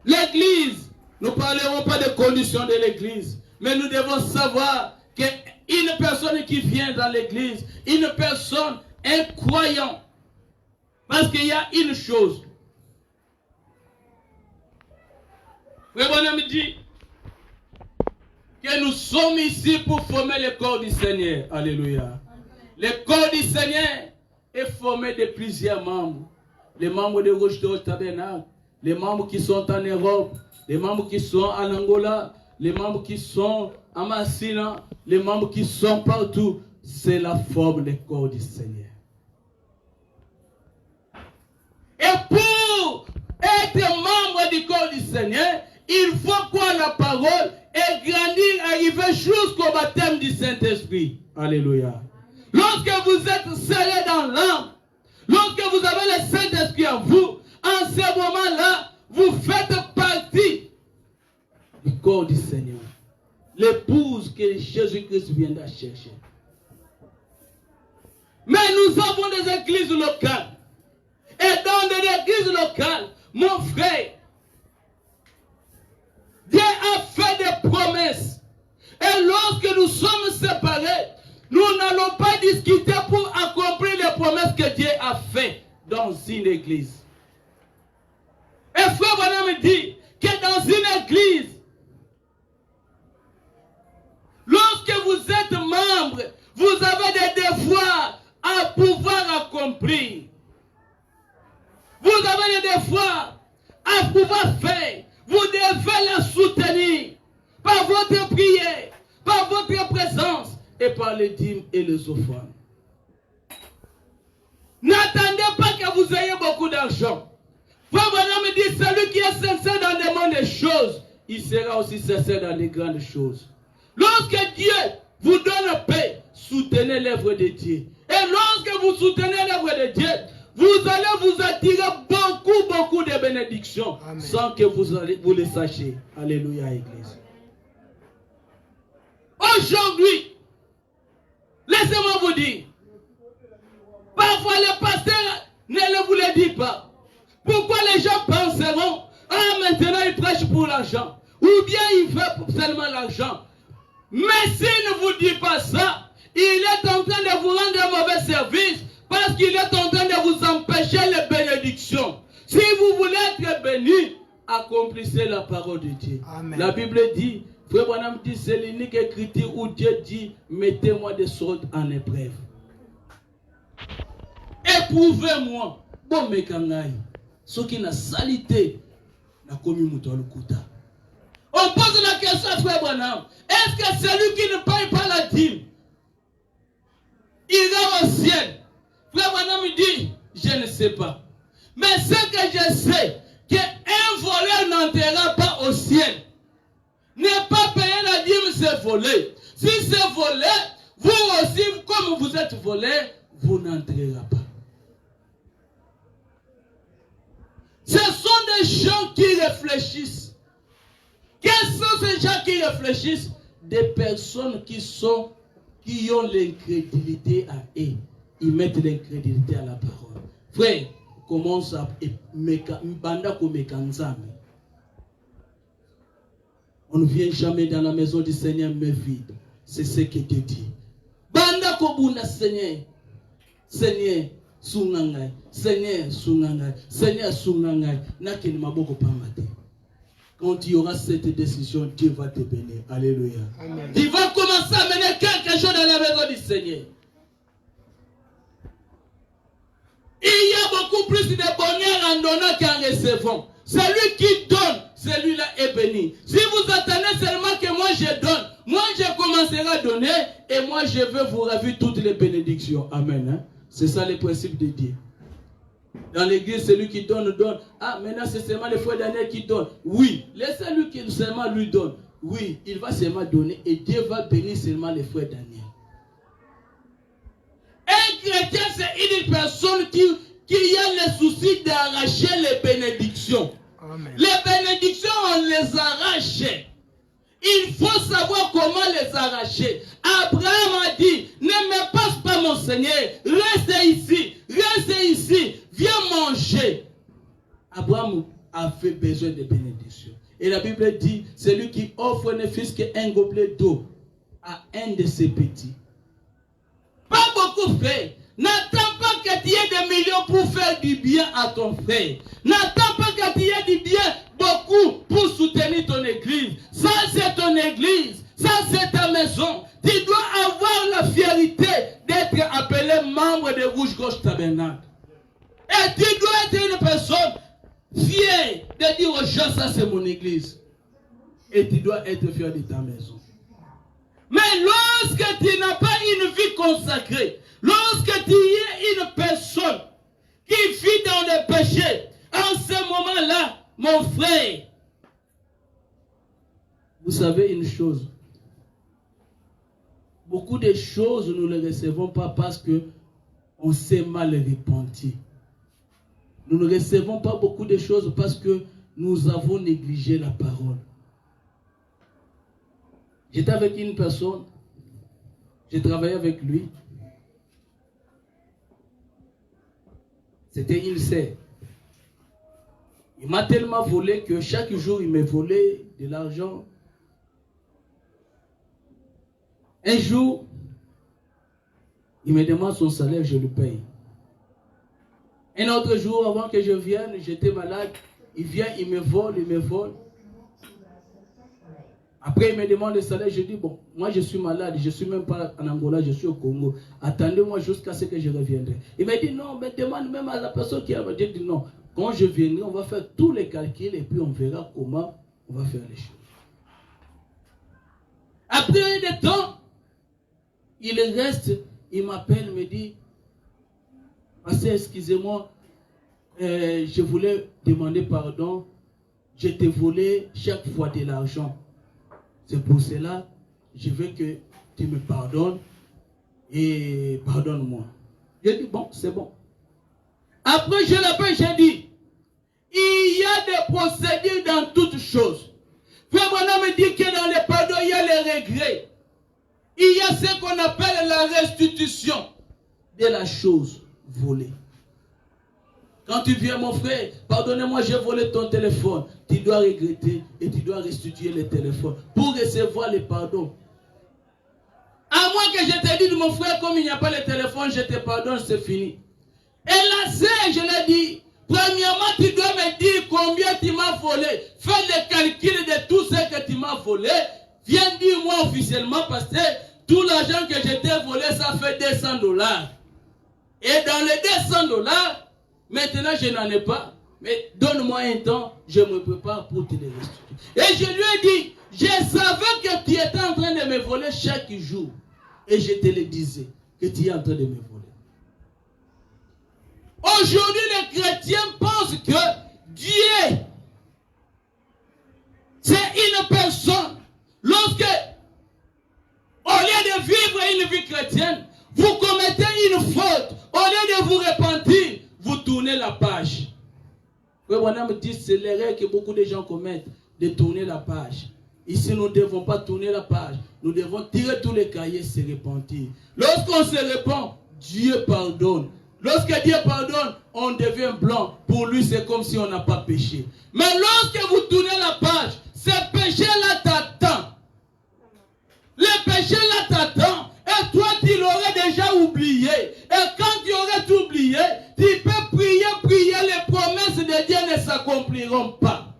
L'église, nous ne parlerons pas des conditions de l'église, mais nous devons savoir qu'une personne qui vient dans l'église, une personne, un croyant, parce qu'il y a une chose. Le bonhomme dit que nous sommes ici pour former le corps du Seigneur. Alléluia. Le corps du Seigneur est formé de plusieurs membres. Les membres de Roche de Tabernacle, les membres qui sont en Europe, les membres qui sont en Angola, les membres qui sont en Massina, les membres qui sont partout. C'est la forme du corps du Seigneur. Et pour être membre du corps du Seigneur, il faut croire la parole et grandir, arriver jusqu'au baptême du Saint-Esprit. Alléluia. Lorsque vous êtes scellé dans l'âme, lorsque vous avez le Saint-Esprit en vous, en ce moment-là, vous faites partie du corps du Seigneur. L'épouse que Jésus-Christ viendra chercher. Mais nous avons des églises locales. Et dans des églises locales, mon frère, Dieu a fait des promesses. Et lorsque nous sommes séparés, nous n'allons pas discuter pour accomplir les promesses que Dieu a faites dans une église. Et frère Branham me dit que dans une église, lorsque vous êtes membre, vous avez des devoirs à pouvoir accomplir. Vous avez des devoirs à pouvoir faire. Vous devez la soutenir par votre prière, par votre présence et par les dîmes et les offrandes. N'attendez pas que vous ayez beaucoup d'argent. Frère Branham me dit, celui qui est sincère dans des moindres choses, il sera aussi sincère dans les grandes choses. Lorsque Dieu vous donne paix, soutenez l'œuvre de Dieu. Et lorsque vous soutenez l'œuvre de Dieu, vous allez vous attirer beaucoup de bénédictions. Amen. Sans que vous le sachiez. Alléluia, Église. Aujourd'hui, laissez-moi vous dire, parfois le pasteur ne vous le dit pas. Pourquoi les gens penseront, ah maintenant il prêche pour l'argent, ou bien il fait seulement l'argent. Mais s'il ne vous dit pas ça, il est en train de vous rendre un mauvais service parce qu'il est en train de vous empêcher les bénédictions. Si vous voulez être béni, accomplissez la parole de Dieu. Amen. La Bible dit, Frère Branham dit, c'est l'unique écriture où Dieu dit, mettez-moi des sortes en épreuve. Éprouvez-moi. Bon, mais quand ce qui n'a salité, n'a commis mon kuta. On pose la question à Frère Branham. Est-ce que celui qui ne paye pas la dîme ira au ciel? Frère Branham dit, je ne sais pas. Mais ce que je sais, qu'un voleur n'entrera pas au ciel. Ne pas payer la dîme, c'est voler. Si c'est voler, vous aussi, comme vous êtes volé, vous n'entrerez pas. Ce sont des gens qui réfléchissent. Quels sont ces gens qui réfléchissent? Des personnes qui ont l'incrédulité à eux. Ils mettent l'incrédulité à la parole. Frère, commence à on ne vient jamais dans la maison du Seigneur mais vide. C'est ce que Dieu dit. Banda kobuna Seigneur. Seigneur sungangai. Seigneur sungangai. Seigneur sungangai. Nakini maboko pamate. Quand il y aura cette décision, Dieu va te bénir. Alléluia. Amen. Il va commencer à mener quelque chose dans la maison du Seigneur. Il y a beaucoup plus de bonheur en donnant qu'en recevant. Celui qui donne, celui-là est béni. Si vous attendez seulement que moi je donne, moi je commencerai à donner et moi je vais vous ravir toutes les bénédictions. Amen. Hein? C'est ça le principe de Dieu. Dans l'église, celui qui donne, donne. Ah, maintenant c'est seulement le frère Daniel qui donne. Oui, laissez-lui qui seulement lui donne. Oui, il va seulement donner et Dieu va bénir seulement le frère Daniel. Un chrétien, c'est une personne qui a le souci d'arracher les bénédictions. Amen. Les bénédictions, on les arrache. Il faut savoir comment les arracher. Abraham a dit, ne me passe pas mon Seigneur, reste ici, viens manger. Abraham avait besoin de bénédiction. Et la Bible dit, celui qui offre ne fût qu'un gobelet d'eau à un de ses petits. Pas beaucoup, frère. N'attends pas que tu aies des millions pour faire du bien à ton frère. N'attends pas que tu aies du bien beaucoup pour soutenir ton église. Ça, c'est ton église. Ça, c'est ta maison. Tu dois avoir la fierté d'être appelé membre de Rouge Gauche Tabernacle. Et tu dois être une personne fière de dire aux gens, ça, c'est mon église. Et tu dois être fier de ta maison. Mais lorsque tu n'as pas une vie consacrée, lorsque tu es une personne qui vit dans le péché, en ce moment-là, mon frère, vous savez une chose, beaucoup de choses, nous ne les recevons pas parce qu'on s'est mal repenti. Nous ne recevons pas beaucoup de choses parce que nous avons négligé la parole. J'étais avec une personne, j'ai travaillé avec lui. C'était une sœur. Il m'a tellement volé que chaque jour, il me volait de l'argent. Un jour, il me demande son salaire, je le paye. Un autre jour, avant que je vienne, j'étais malade. Il vient, il me vole. Après, il me demande le salaire. Je dis, bon, moi je suis malade, je ne suis même pas en Angola, je suis au Congo. Attendez-moi jusqu'à ce que je reviendrai. Il m'a dit, non, mais demande même à la personne qui a dit non. Quand je viendrai, on va faire tous les calculs et puis on verra comment on va faire les choses. Après un temps, il reste, il m'appelle, me dit, excusez-moi, je voulais demander pardon, je t'ai volé chaque fois de l'argent. C'est pour cela, je veux que tu me pardonnes et pardonne-moi. Je dis, bon, c'est bon. Après, je l'appelle, j'ai dit, il y a des procédures dans toutes choses. Frère Branham me dit que dans les pardons, il y a les regrets. Il y a ce qu'on appelle la restitution de la chose volée. Quand tu viens, mon frère, pardonnez-moi, j'ai volé ton téléphone. Tu dois regretter et tu dois restituer le téléphone pour recevoir le pardon. À moins que je te dise, mon frère, comme il n'y a pas le téléphone, je te pardonne, c'est fini. Et là, je l'ai dit, premièrement, tu dois me dire combien tu m'as volé. Fais le calcul de tout ce que tu m'as volé. Viens dire-moi officiellement parce que tout l'argent que je t'ai volé, ça fait $200. Et dans les $200, maintenant, je n'en ai pas, mais donne-moi un temps, je me prépare pour te les restituer. Et je lui ai dit, je savais que tu étais en train de me voler chaque jour. Et je te le disais, que tu es en train de me voler. Aujourd'hui, les chrétiens pensent que Dieu, c'est une personne. Lorsque, au lieu de vivre une vie chrétienne, vous commettez une faute, au lieu de vous repentir, vous tournez la page. Frère Branham dit, c'est l'erreur que beaucoup de gens commettent, de tourner la page. Ici, nous ne devons pas tourner la page. Nous devons tirer tous les cahiers et se repentir. Lorsqu'on se repent, Dieu pardonne. Lorsque Dieu pardonne, on devient blanc. Pour lui, c'est comme si on n'a pas péché. Mais lorsque vous tournez la page, ce péché-là t'attend. Le péché-là t'attend. Et toi, tu l'aurais déjà oublié. Et quand tu aurais tout oublié, tu peux prier, les promesses de Dieu ne s'accompliront pas.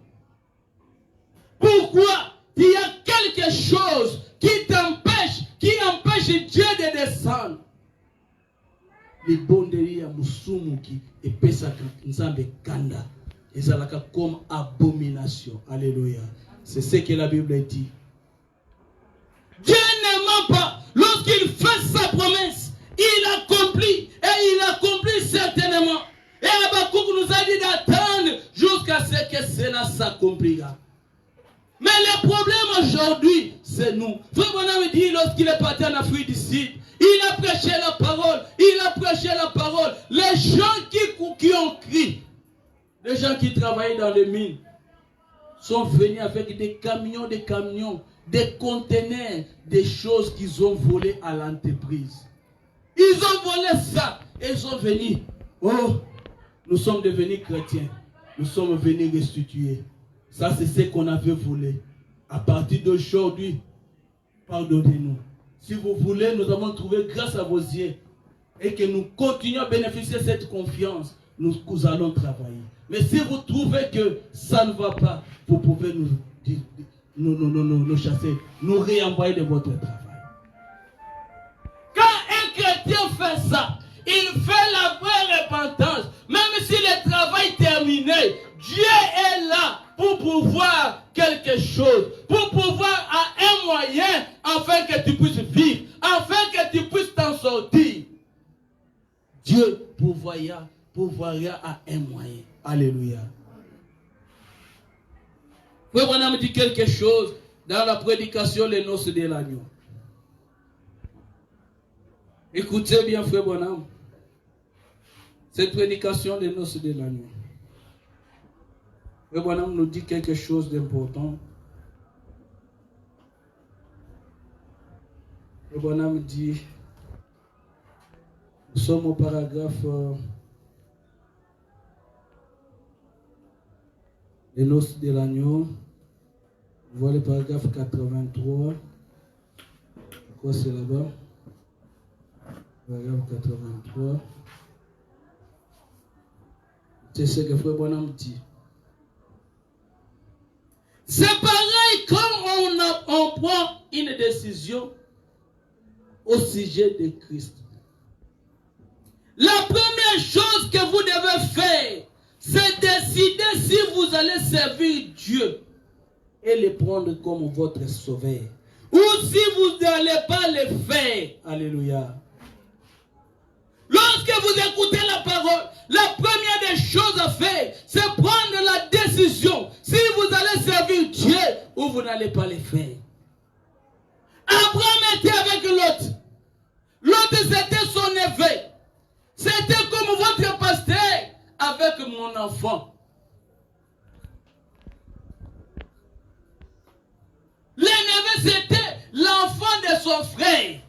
Pourquoi? Il y a quelque chose qui empêche Dieu de descendre. Les bondeli ya musumuki et pesaka nzambe kanda. Ezalaka comme abomination. Alléluia. C'est ce que la Bible dit. Dieu ne ment pas. Lorsqu'il fait sa promesse, il accomplit. Et il accomplit certainement. Et Habakkuk nous a dit d'attendre jusqu'à ce que cela s'accomplira. Mais le problème aujourd'hui, c'est nous. Frère Branham dit, lorsqu'il est parti en Afrique du Sud, il a prêché la parole. Il a prêché la parole. Les gens qui ont crié, les gens qui travaillaient dans les mines, sont venus avec des camions. des conteneurs, des choses qu'ils ont volées à l'entreprise. Ils ont volé ça et ils sont venus. Oh, nous sommes devenus chrétiens. Nous sommes venus restituer. Ça, c'est ce qu'on avait volé. À partir d'aujourd'hui, pardonnez-nous. Si vous voulez, nous avons trouvé grâce à vos yeux et que nous continuons à bénéficier de cette confiance, nous allons travailler. Mais si vous trouvez que ça ne va pas, vous pouvez nous chasser, nous réenvoyer de votre travail. Quand un chrétien fait ça, il fait la vraie repentance. Même si le travail est terminé, Dieu est là pour pouvoir quelque chose, pour pouvoir à un moyen, afin que tu puisses vivre, afin que tu puisses t'en sortir. Dieu pourvoira à un moyen. Alléluia. Frère Branham dit quelque chose dans la prédication les noces de l'agneau. Écoutez bien, frère Branham. Cette prédication des noces de l'agneau. Frère Branham nous dit quelque chose d'important. Frère Branham dit, nous sommes au paragraphe les noces de l'agneau. Voilà le paragraphe 83. Quoi c'est là-bas? Paragraphe 83. C'est ce que Frère Branham dit. C'est pareil comme on prend une décision au sujet de Christ. La première chose que vous devez faire, c'est décider si vous allez servir Dieu et le prendre comme votre sauveur. Ou si vous n'allez pas le faire. Alléluia. Lorsque vous écoutez la parole, la première des choses à faire, c'est prendre la décision si vous allez servir Dieu ou vous n'allez pas le faire. Abraham était avec Lot. Lot, c'était son neveu. C'était comme votre pasteur avec mon enfant. Le neveu, c'était l'enfant de son frère.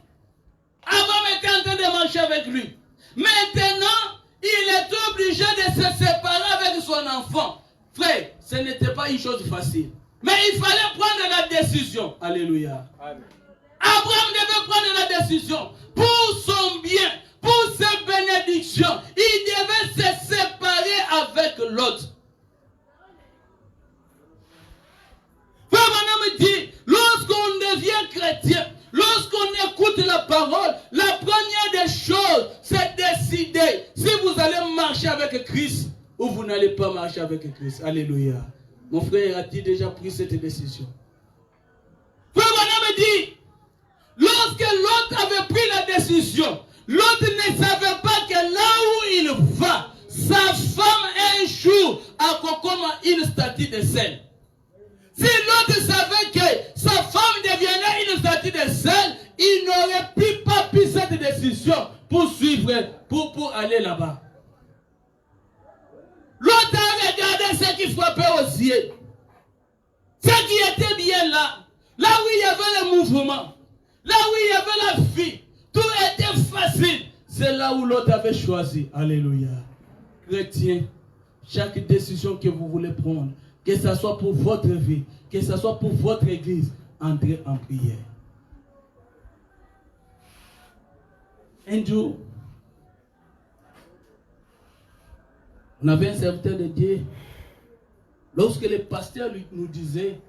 Abraham était en train de marcher avec lui. Maintenant, il était obligé de se séparer avec son enfant. Frère, ce n'était pas une chose facile. Mais il fallait prendre la décision. Alléluia. Amen. Abraham devait prendre la décision pour son bien, pour ses bénédictions. Il devait se séparer avec l'autre. Frère Branham dit, lorsqu'on devient chrétien, lorsqu'on écoute la parole, la première des choses, c'est décider si vous allez marcher avec Christ ou vous n'allez pas marcher avec Christ. Alléluia. Mon frère a-t-il déjà pris cette décision? Frère Branham dit, lorsque l'autre avait pris la décision, l'autre ne savait pas que là où il va, sa femme un jour a comme une statue de sel. Si l'autre savait que sa femme deviendrait une statue de sel, il n'aurait pas pris cette décision pour suivre, pour aller là-bas. L'autre a regardé ce qui frappait aux yeux. Ce qui était bien là. Là où il y avait le mouvement. Là où il y avait la vie. Tout était facile. C'est là où l'autre avait choisi. Alléluia. Chrétien, chaque décision que vous voulez prendre, que ce soit pour votre vie, que ce soit pour votre église, entrez en prière. Un jour, on avait un serviteur de Dieu. Lorsque le pasteur nous disait,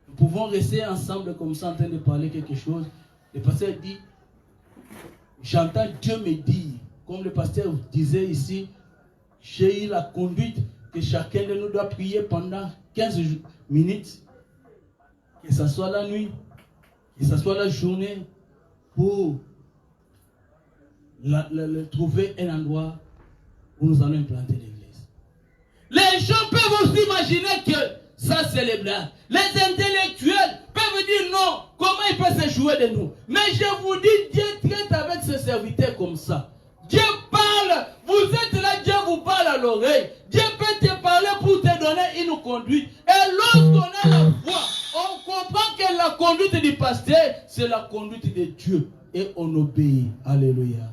nous pouvons rester ensemble comme ça en train de parler quelque chose, le pasteur dit, j'entends Dieu me dire, comme le pasteur disait ici, j'ai eu la conduite que chacun de nous doit prier pendant 15 minutes, que ce soit la nuit, que ce soit la journée, pour trouver un endroit où nous allons implanter l'église. Les gens peuvent aussi imaginer que ça c'est les blagues. Les intellectuels peuvent dire non, comment il peut se jouer de nous? Mais je vous dis, Dieu traite avec ses serviteurs comme ça. Dieu parle, vous êtes là, Dieu vous parle à l'oreille. Dieu peut te parler pour te donner une conduite. Et lorsqu'on a la foi, on la conduite du pasteur, c'est la conduite de Dieu. Et on obéit. Alléluia.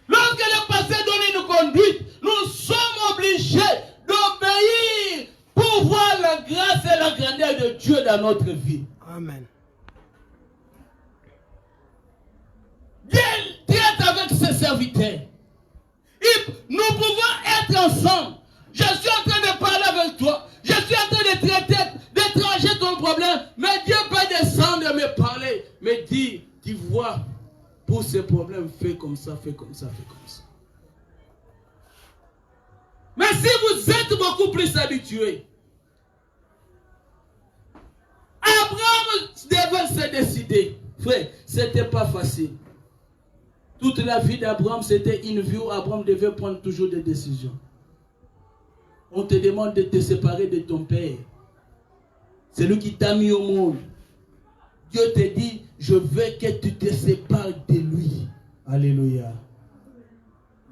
Lorsque le pasteur donne une conduite, nous sommes obligés d'obéir pour voir la grâce et la grandeur de Dieu dans notre vie. Amen. Dieu traite avec ses serviteurs. Nous pouvons être ensemble. Je suis en train de parler avec toi. Je suis en train de traiter, de trancher ton problème. Mais Dieu peut descendre et me parler. Me dire, tu vois, pour ces problèmes, fais comme ça, fais comme ça, fais comme ça. Mais si vous êtes beaucoup plus habitués, Abraham devait se décider. Frère, ce n'était pas facile. Toute la vie d'Abraham, c'était une vie où Abraham devait prendre toujours des décisions. On te demande de te séparer de ton père. C'est lui qui t'a mis au monde. Dieu te dit, je veux que tu te sépares de lui. Alléluia.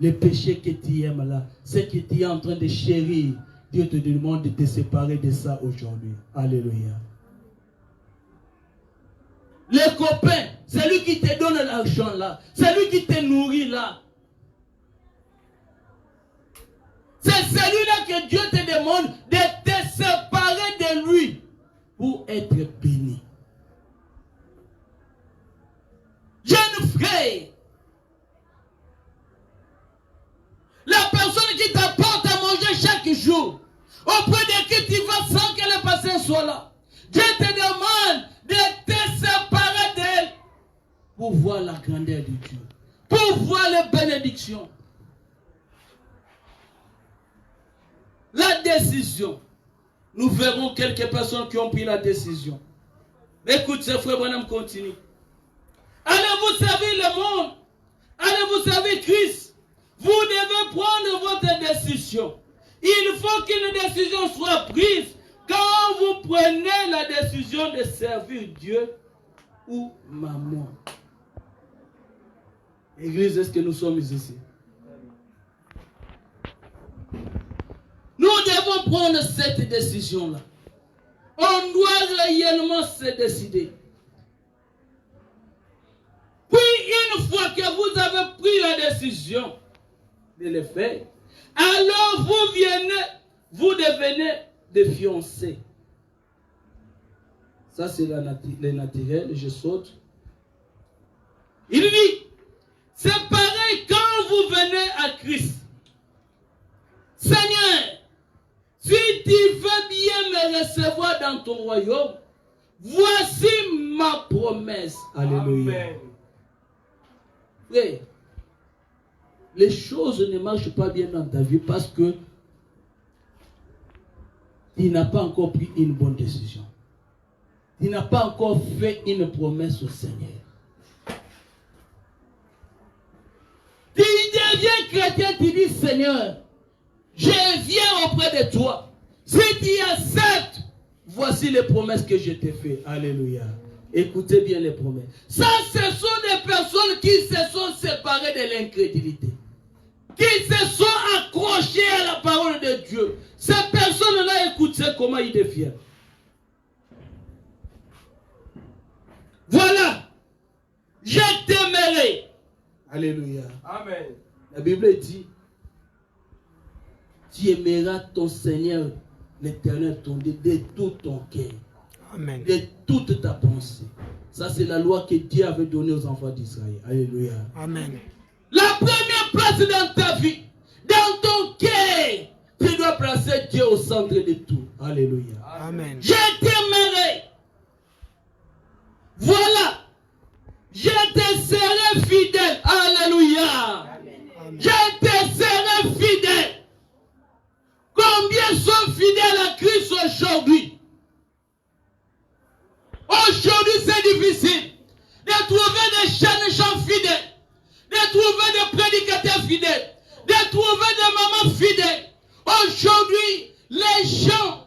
Le péché que tu aimes là, ce que tu es en train de chérir, Dieu te demande de te séparer de ça aujourd'hui. Alléluia. Les copains, c'est lui qui te donne l'argent là. C'est lui qui te nourrit là. C'est celui-là que Dieu te demande de te séparer de lui pour être béni. Jeune frère, la personne qui t'apporte à manger chaque jour, auprès de qui tu vas sans que le patient soit là, Dieu te demande de te séparer d'elle pour voir la grandeur de Dieu, pour voir les bénédictions. La décision. Nous verrons quelques personnes qui ont pris la décision. Écoute, ce frère Branham continue. Allez-vous servir le monde? Allez-vous servir Christ? Vous devez prendre votre décision. Il faut qu'une décision soit prise quand vous prenez la décision de servir Dieu ou maman. Église, est-ce que nous sommes ici? Nous devons prendre cette décision-là. On doit réellement se décider. Puis, une fois que vous avez pris la décision de le faire, alors vous devenez des fiancés. Ça, c'est le naturel, je saute. Il dit, c'est pareil quand vous venez à Christ. Seigneur, si tu veux bien me recevoir dans ton royaume, voici ma promesse. Alléluia. Frère, les choses ne marchent pas bien dans ta vie parce que tu n'as pas encore pris une bonne décision. Tu n'as pas encore fait une promesse au Seigneur. Tu deviens chrétien, tu dis Seigneur, je viens auprès de toi. Si tu acceptes, voici les promesses que je t'ai faites. Alléluia. Écoutez bien les promesses. Ça, ce sont des personnes qui se sont séparées de l'incrédulité. Qui se sont accrochées à la parole de Dieu. Ces personnes-là, écoutez comment ils deviennent. Voilà. Je t'aimerai. Alléluia. Amen. La Bible dit, tu aimeras ton Seigneur, l'Éternel, ton Dieu, de tout ton cœur. Amen. De toute ta pensée. Ça, c'est la loi que Dieu avait donnée aux enfants d'Israël. Alléluia. Amen. La première place dans ta vie, dans ton cœur, tu dois placer Dieu au centre de tout. Alléluia. Amen. Je t'aimerai. Voilà. Je te serai fidèle. Alléluia. Amen. Je te serai fidèle. Combien sont fidèles à Christ aujourd'hui? Aujourd'hui, c'est difficile de trouver des chants fidèles, de trouver des prédicateurs fidèles, de trouver des mamans fidèles. Aujourd'hui, les gens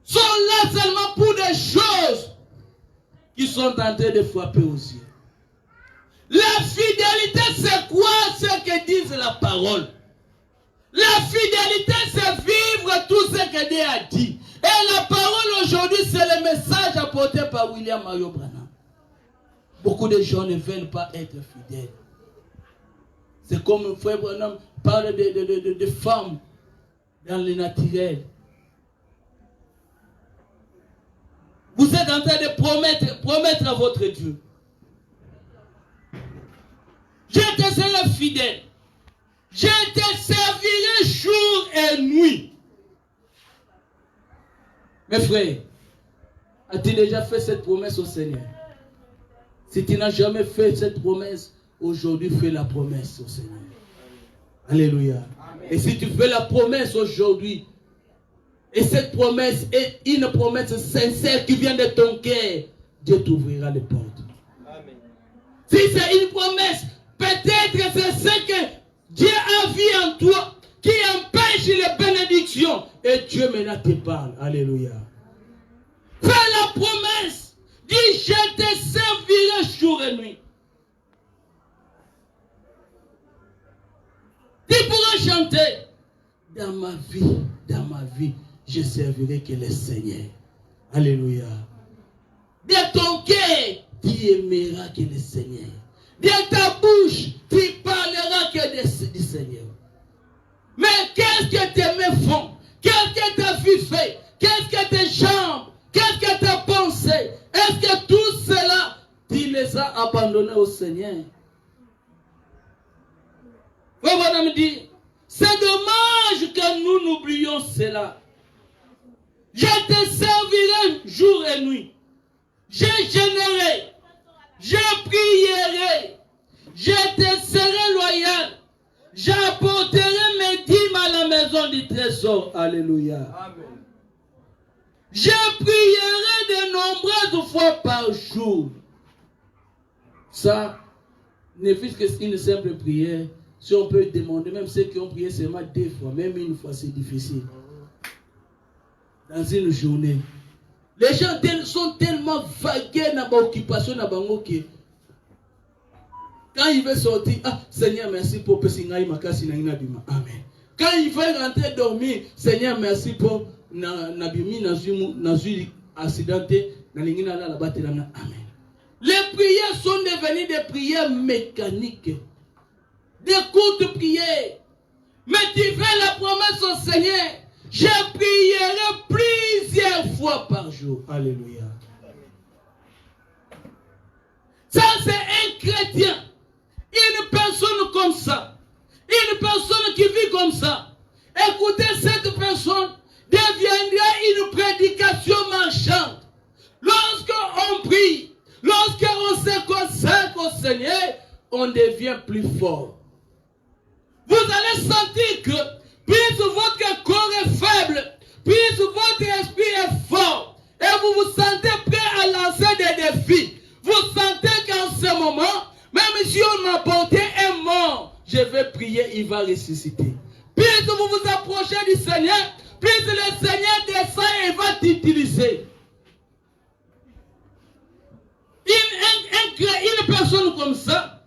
sont là seulement pour des choses qui sont en train de frapper aux yeux. La fidélité, c'est quoi? Ce que dit la parole. La fidélité, c'est vivre tout ce que Dieu a dit. Et la parole aujourd'hui, c'est le message apporté par William Mario Branham. Beaucoup de gens ne veulent pas être fidèles. C'est comme le frère Branham parle de femmes dans le naturel. Vous êtes en train de promettre à votre Dieu. Je te serai fidèle. Je te servirai jour et nuit. Mes frères, as-tu déjà fait cette promesse au Seigneur? Si tu n'as jamais fait cette promesse, aujourd'hui fais la promesse au Seigneur. Alléluia. Amen. Et si tu fais la promesse aujourd'hui, et cette promesse est une promesse sincère qui vient de ton cœur, Dieu t'ouvrira les portes. Amen. Si c'est une promesse, peut-être c'est ce que Dieu a vu en toi qui empêche les bénédictions. Et Dieu maintenant te parle. Alléluia. Fais la promesse. Dis, je te servirai jour et nuit. Tu pourras chanter. Dans ma vie, je servirai que le Seigneur. Alléluia. De ton cœur, tu aimeras que le Seigneur. De ta bouche, tu parleras que du Seigneur. Mais qu'est-ce que tes mains font? Qu'est-ce que ta vie fait? Qu'est-ce que tes jambes? Qu'est-ce que ta pensée? Est-ce que tout cela, tu les as abandonnés au Seigneur? Voilà me dit, c'est dommage que nous n'oublions cela. Je te servirai jour et nuit. Je gênerai. Je prierai. Je te serai loyal. J'apporterai mes dîmes à la maison du trésor. Alléluia. Amen. Je prierai de nombreuses fois par jour. Ça ne fût qu'une simple prière. Si on peut demander, même ceux qui ont prié seulement 2 fois, même une fois, c'est difficile. Dans une journée. Les gens sont tellement vagués dans l'occupation, que quand il veut sortir, ah, Seigneur, merci pour Pessingaï Makasi Nainabima. Amen. Quand il veut rentrer dormir, Seigneur, merci pour Nabimi Nazui accidenté, Naningina la batte. Amen. Les prières sont devenues des prières mécaniques. Des courtes prières. Mais tu fais la promesse au Seigneur. Je prierai plusieurs fois par jour. Alléluia. Ça, c'est un chrétien. Une personne comme ça. Une personne qui vit comme ça. Écoutez, cette personne deviendra une prédication marchande. Lorsqu'on prie, lorsqu'on se consacre au Seigneur, on devient plus fort. Vous allez sentir que plus votre corps est faible, plus votre esprit est fort, et vous vous sentez prêt à lancer des défis. Vous sentez qu'en ce moment, même si on m'apportait un mort, je vais prier, il va ressusciter. Plus vous vous approchez du Seigneur, plus le Seigneur descend et va t'utiliser. Une personne comme ça,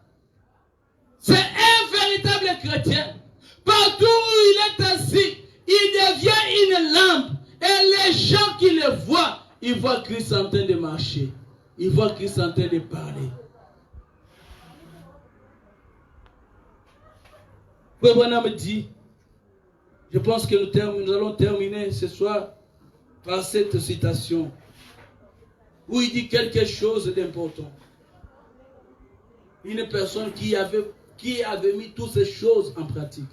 c'est un véritable chrétien. Partout où il est assis, il devient une lampe. Et les gens qui le voient, ils voient Christ en train de marcher. Ils voient Christ en train de parler. Frère Branham me dit, je pense que nous allons terminer ce soir par cette citation où il dit quelque chose d'important. Une personne qui avait mis toutes ces choses en pratique.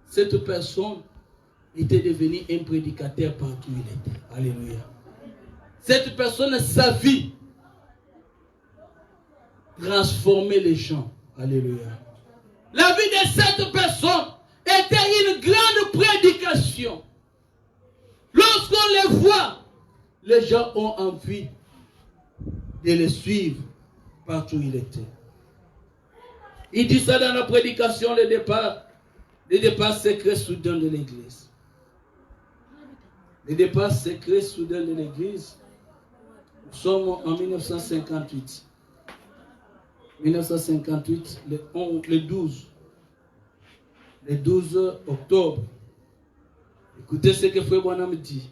Cette personne était devenue un prédicateur partout où il était. Alléluia. Cette personne, sa vie, transformait les gens. Alléluia. La vie de cette personne était une grande prédication. Lorsqu'on les voit, les gens ont envie de le suivre partout où il était. Il dit ça dans la prédication, le départ secret soudain de l'église. Le départ secret soudain de l'église, nous sommes en 1958. 1958, le 12 octobre Écoutez ce que Frère Branham dit.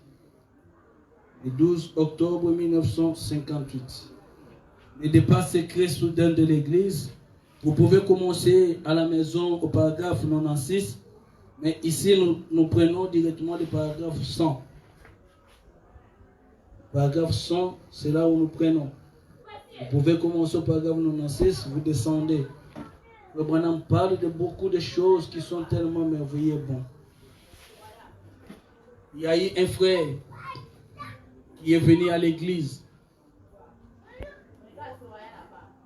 Le 12 octobre 1958. Le départ secret soudain de l'église. Vous pouvez commencer à la maison au paragraphe 96. Mais ici, nous prenons directement le paragraphe 100. Paragraphe 100, c'est là où nous prenons. Vous pouvez commencer au paragraphe 96, vous descendez. Le Branham parle de beaucoup de choses qui sont tellement merveilleuses. Bon. Il y a eu un frère qui est venu à l'église.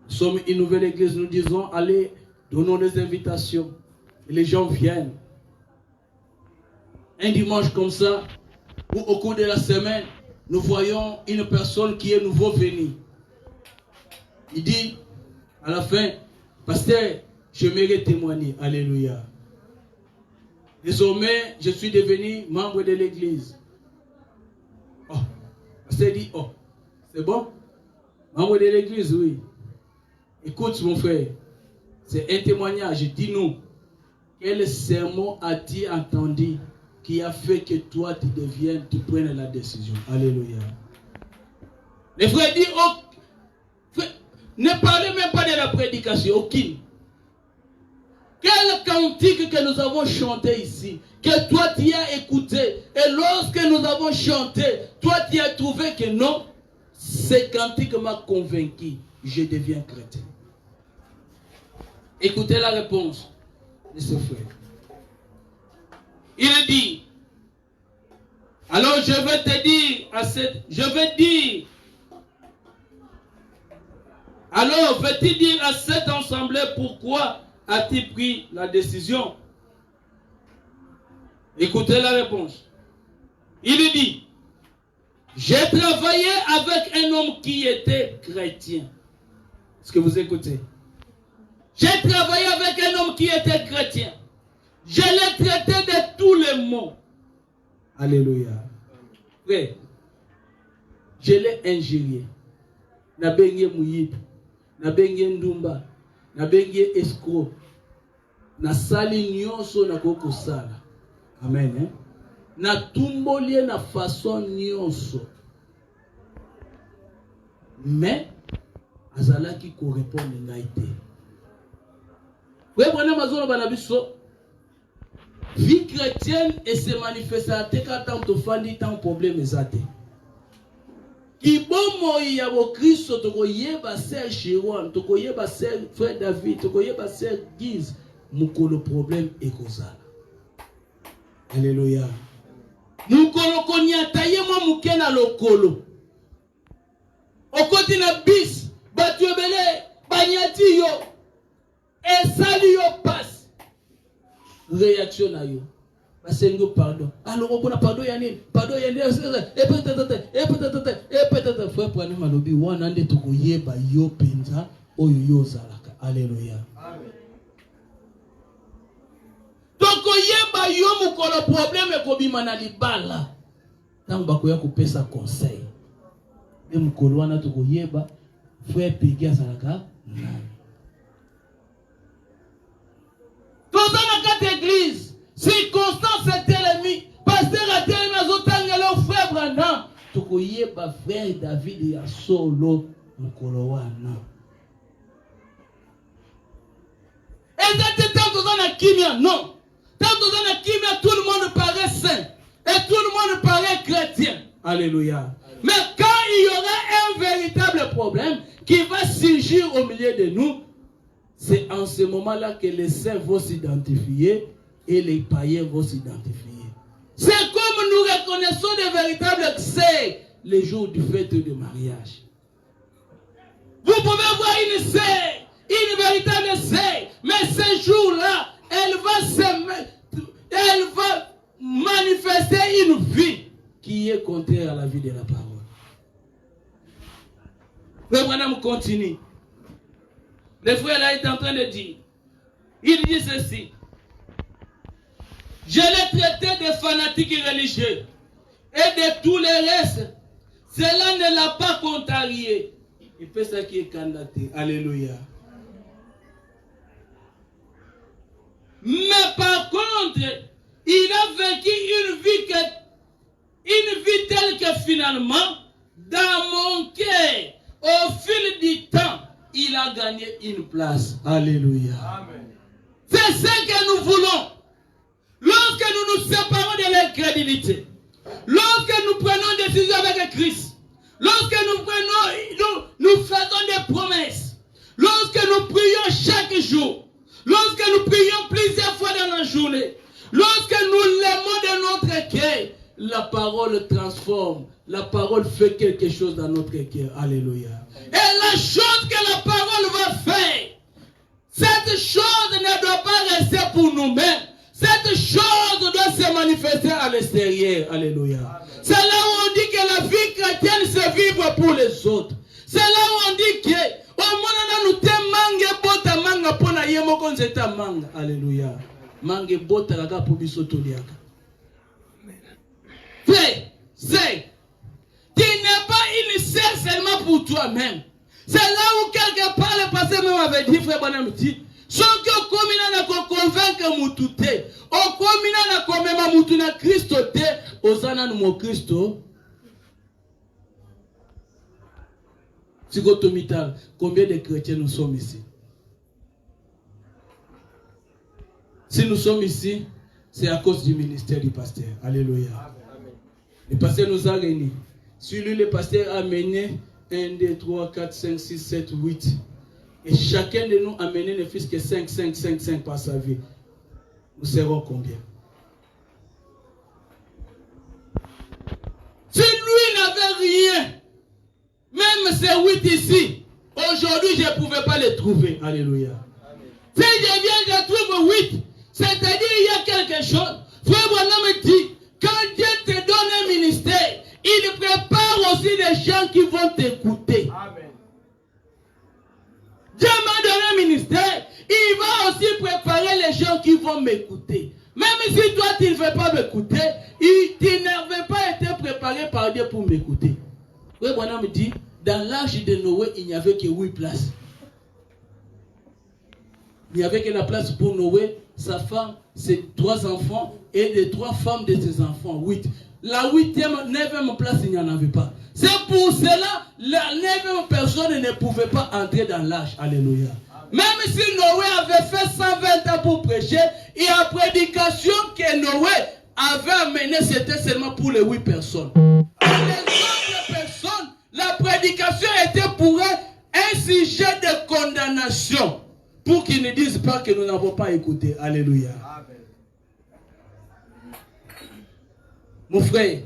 Nous sommes une nouvelle église, nous disons, allez, donnons des invitations. Et les gens viennent. Un dimanche comme ça, ou au cours de la semaine, nous voyons une personne qui est nouveau venue. Il dit, à la fin, pasteur, j'aimerais témoigner. Alléluia. Désormais, je suis devenu membre de l'église. Oh, pasteur dit, oh, c'est bon? Membre de l'église, oui. Écoute, mon frère, c'est un témoignage. Dis-nous, quel sermon as-tu entendu qui a fait que toi, tu prennes la décision? Alléluia. Les frères disent, oh, frère, ne parlez même pas de la prédication, aucune. Quel cantique que nous avons chanté ici, que toi tu as écouté, et lorsque nous avons chanté, toi tu as trouvé que non, ce cantique m'a convaincu, je deviens chrétien. Écoutez la réponse de ce frère. Il dit, alors je vais te dire alors veux-tu dire à cette assemblée pourquoi as-tu pris la décision? Écoutez la réponse. Il dit, j'ai travaillé avec un homme qui était chrétien. Est-ce que vous écoutez? J'ai travaillé avec un homme qui était chrétien. Je l'ai traité de tous les maux. Alléluia. Frère, je l'ai injurié. Na benye mouyibi, na benye ndumba, na benye escroc, na sali nyonso na koko sala. Amen. Eh? Na tumbolie na façon nyonso. Mais, azalaki ko répondre ngaite. Frère, prenez ma zone banabiso. Vie chrétienne et se manifester quand tu fais tant problème ezate. Kibomo ya bo Kristo tokoyeba Sœur Chiron, tokoyeba Sœur Frère David, tokoyeba Sœur Guise, mukolo problème ekozala. Alléluia. Mukolo konyata ye mo mukena lokolo. Okoti na bis, batu ebele, banyati yo. Et sali yo passe. Réaction na yo. Basengo pardon. Alors on a pardon yani, pardon yani, et peut-être frère prendre malobi wana nde tokoyeba yo penza oyo yo zalaka. Alléluia. Amen. Tokoyeba yo mukolo problème ekobima na libala. Tango bakoya kopesa conseil. Et mukolo wana tokoyeba frère Pegi azalaka nani. Dans la église, circonstance était l'ennemi. Pasteur a tellement azotangelo frère Branham. Tokoye ba frère David ya solo mukolo wana. Et ça tant dans la kimia non. Tant dans la kimia tout le monde paraît saint et tout le monde paraît chrétien. Alléluia. Mais quand il y aura un véritable problème qui va surgir au milieu de nous, c'est en ce moment-là que les saints vont s'identifier et les païens vont s'identifier. C'est comme nous reconnaissons des véritables sœurs les jours du fête de mariage. Vous pouvez voir une sœur, une véritable sœur, mais ce jour-là, elle va manifester une vie qui est contraire à la vie de la parole. Frère Branham continue. Le frère là est en train de dire, il dit ceci, je l'ai traité de fanatiques religieux et de tous les restes, cela ne l'a pas contrarié. Il fait ça qui est candidaté. Alléluia. Mais par contre, il a vécu une vie telle que finalement, dans mon cœur, au fil du temps, il a gagné une place. Alléluia. Amen. C'est ce que nous voulons. Lorsque nous nous séparons de l'incrédulité, lorsque nous prenons des décisions avec Christ, lorsque nous faisons des promesses, lorsque nous prions chaque jour, lorsque nous prions plusieurs fois dans la journée, lorsque nous l'aimons de notre cœur, la parole transforme, la parole fait quelque chose dans notre cœur. Alléluia. Et la chose que la parole va faire, cette chose ne doit pas rester pour nous-mêmes. Cette chose doit se manifester à l'extérieur. Alléluia. C'est là où on dit que la vie chrétienne se vivre pour les autres. C'est là où on dit que Alléluia. Mange bota la pour bisoto liaka. C'est. Tu n'es pas initié seulement pour toi-même. C'est là où quelque part le passé même avait dit, frère Bonhomme dit, ce que komina na convaincre mutute, o komina na komema mutu na Kristo te, ozana no Kristo. Psychotomital, combien de chrétiens nous sommes ici? Si nous sommes ici, c'est à cause du ministère du pasteur. Alléluia. Amen. Le pasteur nous a réunis. Sur lui, le pasteur a mené 1, 2, 3, 4, 5, 6, 7, 8. Et chacun de nous a mené ne fût que 5 par sa vie. Nous serons combien? Si lui n'avait rien, même ces 8 ici, aujourd'hui je ne pouvais pas les trouver. Alléluia. Amen. Si je viens, je trouve 8. C'est-à-dire il y a quelque chose. Frère Branham dit, quand Dieu te donne un ministère, il prépare aussi des gens qui vont t'écouter. Amen. Dieu m'a donné un ministère, il va aussi préparer les gens qui vont m'écouter. Même si toi tu ne veux pas m'écouter, tu n'avais pas été préparé par Dieu pour m'écouter. Frère Branham dit, dans l'âge de Noé, il n'y avait que 8 places. Il n'y avait que la place pour Noé, sa femme, ses 3 enfants et les 3 femmes de ses enfants, 8. La 8e, 9e place, il n'y en avait pas. C'est pour cela, la 9e personne ne pouvait pas entrer dans l'âge. Alléluia. Même si Noé avait fait 120 ans pour prêcher, et la prédication que Noé avait amenée, c'était seulement pour les 8 personnes. Et les autres personnes, la prédication était pour eux un sujet de condamnation. Pour qu'ils ne disent pas que nous n'avons pas écouté. Alléluia. Amen. Mon frère,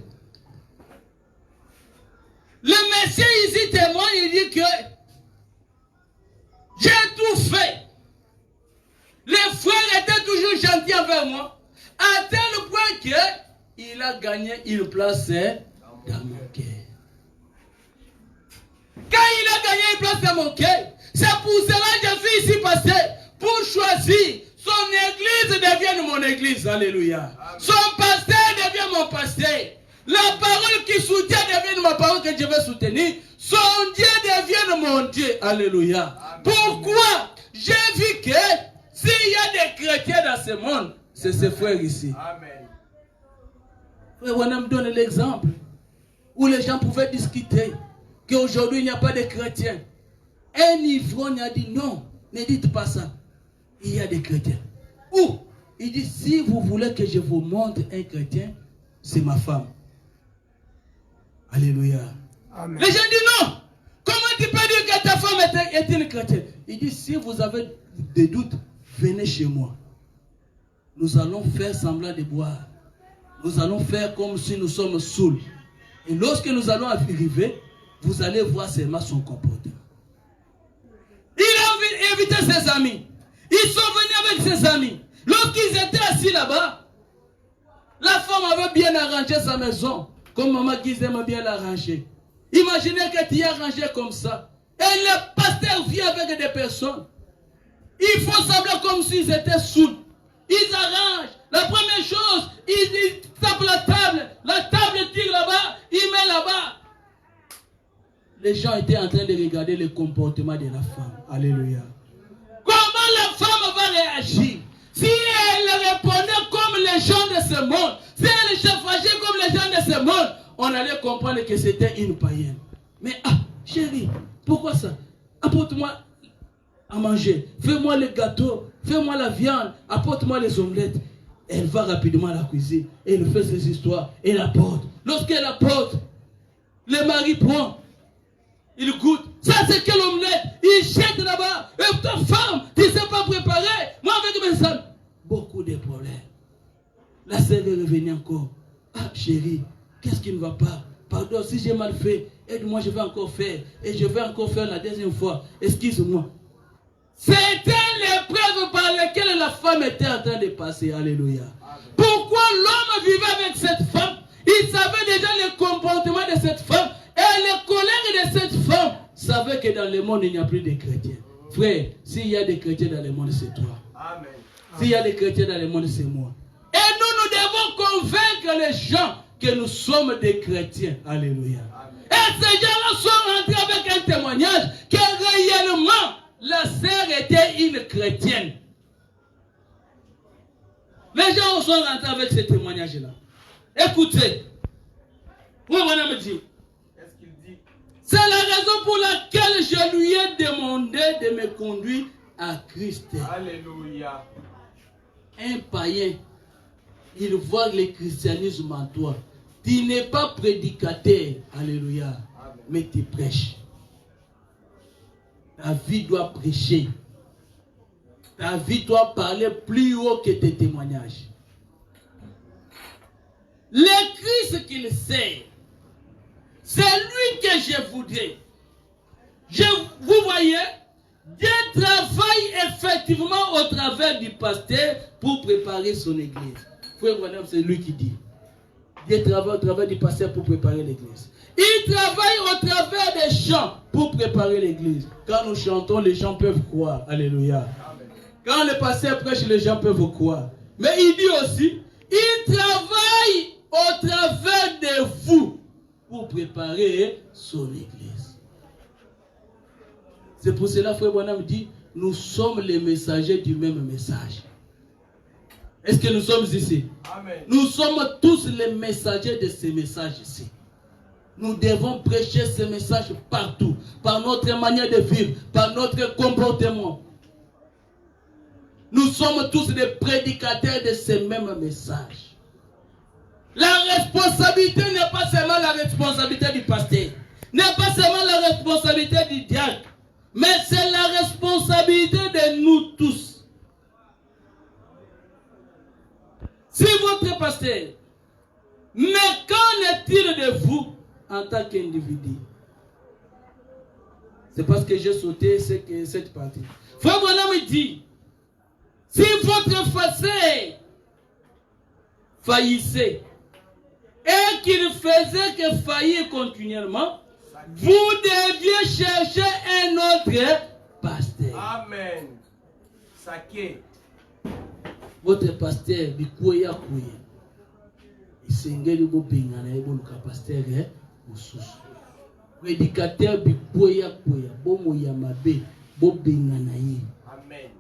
le Messie ici témoigne, il dit que j'ai tout fait. Les frères étaient toujours gentils envers moi, à tel point qu'il a gagné une place dans mon cœur. Quand il a gagné une place dans mon cœur, c'est pour cela que je suis ici passé, pour choisir. Son église devient mon église. Alléluia. Amen. Son pasteur devient mon pasteur. La parole qui soutient devient ma parole que je vais soutenir. Son Dieu devient mon Dieu. Alléluia. Amen. Pourquoi? J'ai vu que s'il y a des chrétiens dans ce monde, c'est ces frères ici. Amen. On me donne l'exemple où les gens pouvaient discuter qu'aujourd'hui il n'y a pas de chrétiens. Un ivrogne a dit non, ne dites pas ça. Il y a des chrétiens. Ou il dit si vous voulez que je vous montre un chrétien, c'est ma femme. Alléluia. Amen. Les gens disent non. Comment tu peux dire que ta femme est une chrétienne? Il dit si vous avez des doutes, venez chez moi. Nous allons faire semblant de boire. Nous allons faire comme si nous sommes saouls. Et lorsque nous allons arriver, vous allez voir seulement son comportement. Il a invité ses amis. Ils sont venus avec ses amis. Lorsqu'ils étaient assis là-bas, la femme avait bien arrangé sa maison. Comme maman Guise aime bien l'arranger. Imaginez que tu as arrangé comme ça. Et le pasteur vient avec des personnes. Ils font semblant comme s'ils étaient saouls. Ils arrangent. La première chose, ils tapent la table tire là-bas, ils mettent là-bas. Les gens étaient en train de regarder le comportement de la femme. Alléluia. Comment la femme va réagir? Si elle répondait comme les les gens de ce monde, si elle chauffagait comme les gens de ce monde, on allait comprendre que c'était une païenne. Mais chérie, pourquoi ça? Apporte-moi à manger, fais-moi le gâteau, fais-moi la viande, apporte-moi les omelettes. Elle va rapidement à la cuisine, et elle fait ses histoires, et elle apporte. Lorsqu'elle apporte, le mari prend, il goûte. Ça c'est quelle omelette? Il jette là-bas. Et ta femme, tu ne sais pas préparer. Moi avec mes amis. Beaucoup de problèmes. La sœur est revenue encore. Chérie, qu'est-ce qui ne va pas? Pardon, si j'ai mal fait, aide-moi, je vais encore faire. Et je vais encore faire la deuxième fois. Excuse-moi. C'était l'épreuve par laquelle la femme était en train de passer. Alléluia. Pourquoi l'homme vivait avec cette femme? Il savait déjà le comportement de cette femme. Et les collègues de cette femme savaient que dans le monde, il n'y a plus de chrétiens. Frère, s'il y a des chrétiens dans le monde, c'est toi. Amen. S'il y a des chrétiens dans le monde, c'est moi. Et nous devons convaincre les gens que nous sommes des chrétiens. Alléluia. Amen. Et ces gens-là sont rentrés avec un témoignage que réellement, la sœur était une chrétienne. Les gens sont rentrés avec ce témoignage-là. Écoutez. Oui, madame me dit. C'est la raison pour laquelle je lui ai demandé de me conduire à Christ. Alléluia. Un païen, il voit le christianisme en toi. Tu n'es pas prédicateur. Alléluia. Amen. Mais tu prêches. Ta vie doit prêcher. Ta vie doit parler plus haut que tes témoignages. Le Christ qu'il sert, c'est lui que je voudrais. Vous voyez, Dieu travaille effectivement au travers du pasteur pour préparer son église. Frère Branham, c'est lui qui dit. Dieu travaille au travers du pasteur pour préparer l'église. Il travaille au travers des chants pour préparer l'église. Quand nous chantons, les gens peuvent croire. Alléluia. Amen. Quand le pasteur prêche, les gens peuvent croire. Mais il dit aussi, il travaille au travers de vous pour préparer son église. C'est pour cela, frère Branham dit, nous sommes les messagers du même message. Est-ce que nous sommes ici? Amen. Nous sommes tous les messagers de ce message ici. Nous devons prêcher ce message partout, par notre manière de vivre, par notre comportement. Nous sommes tous des prédicateurs de ce même message. La responsabilité n'est pas seulement la responsabilité du pasteur, n'est pas seulement la responsabilité du diacre, mais c'est la responsabilité de nous tous. Si votre pasteur, mais qu'en est-il de vous en tant qu'individu? C'est parce que j'ai sauté cette partie. Frère Branham me dit, si votre pasteur faillissait et qu'il faisait que faillir continuellement, vous deviez chercher un autre pasteur. Amen. Saké. Votre pasteur, bikoya kuye. Isengeli bo bengana ebo luka pasteur ususu. Prédicateur bikoya kuya, bo moya mabe, bo bengana ye. Amen.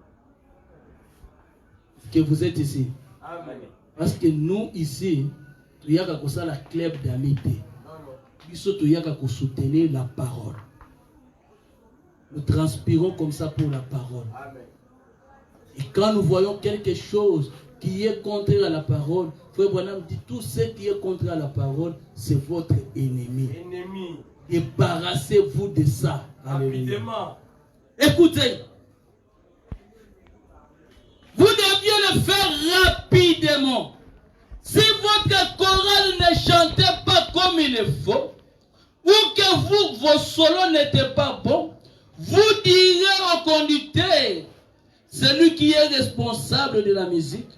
Que vous êtes ici. Amen. Parce que nous ici, il y a la club d'amitié. Il y a soutenir la parole. Nous transpirons comme ça pour la parole. Amen. Et quand nous voyons quelque chose qui est contraire à la parole, Frère Branham dit, tout ce qui est contraire à la parole, c'est votre ennemi. Débarrassez-vous de ça. Rapidement. Écoutez. Vous deviez le faire rapidement. Si votre chorale ne chantait pas comme il faut, ou que vos solos n'étaient pas bons, vous direz au conducteur, celui qui est responsable de la musique,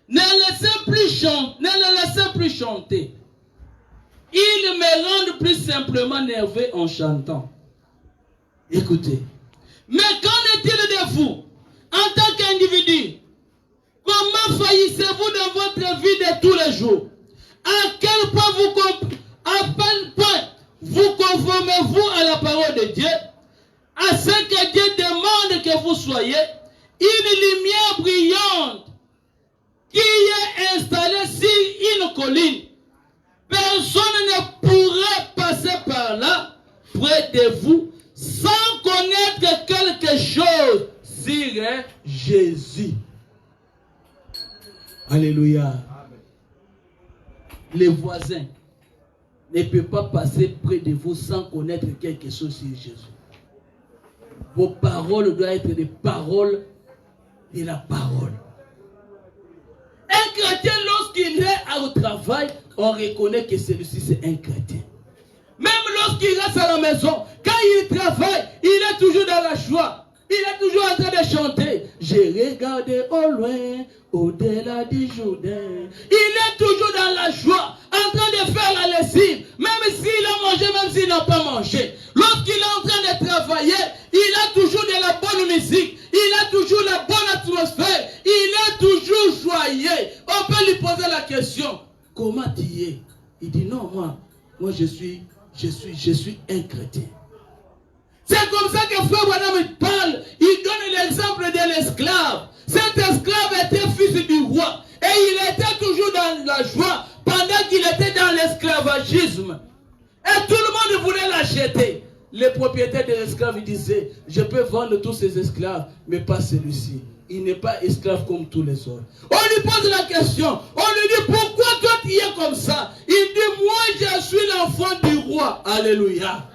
ne le laissez plus chanter. Il me rend plus simplement nerveux en chantant. Écoutez. Mais qu'en est-il de vous, en tant qu'individu? Comment faillissez-vous dans votre vie de tous les jours? À quel point vous conformez-vous à la parole de Dieu? À ce que Dieu demande que vous soyez une lumière brillante qui est installée colline. Personne ne pourrait passer par là, près de vous, sans connaître quelque chose sur Jésus. Alléluia. Les voisins ne peuvent pas passer près de vous sans connaître quelque chose sur Jésus. Vos paroles doivent être des paroles de la parole. Un chrétien, lorsqu'il est au travail, on reconnaît que celui-ci c'est un chrétien. Même lorsqu'il reste à la maison, quand il travaille, il est toujours dans la joie. Il est toujours en train de chanter. J'ai regardé au loin, au-delà du Jourdain. Il est toujours dans la joie, en train de faire la lessive. Même s'il a mangé, même s'il n'a pas mangé. Lorsqu'il est en train de travailler, il a toujours de la bonne musique. Il a toujours la bonne atmosphère. Il est toujours joyeux. On peut lui poser la question. Comment tu es? Il dit non, moi je suis un chrétien. C'est comme ça que Frère Branham parle. Il donne l'exemple de l'esclave. Cet esclave était fils du roi. Et il était toujours dans la joie pendant qu'il était dans l'esclavagisme. Et tout le monde voulait l'acheter. Les propriétaires de l'esclave disaient, je peux vendre tous ces esclaves, mais pas celui-ci. Il n'est pas esclave comme tous les autres. On lui pose la question. On lui dit, pourquoi toi tu es comme ça? Il dit, moi je suis l'enfant du roi. Alléluia.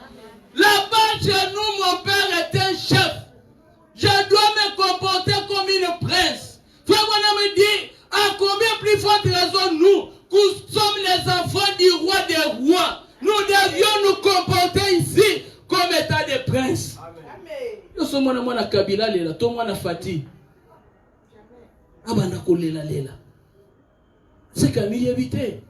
Là-bas chez nous, mon père est un chef. Je dois me comporter comme une prince. Frère Branham me dit, à combien plus forte raison nous sommes les enfants du roi des rois. Nous devions nous comporter ici comme étant des princes. Nous sommes en Kabila, tout le monde a Fati. C'est comme il évité.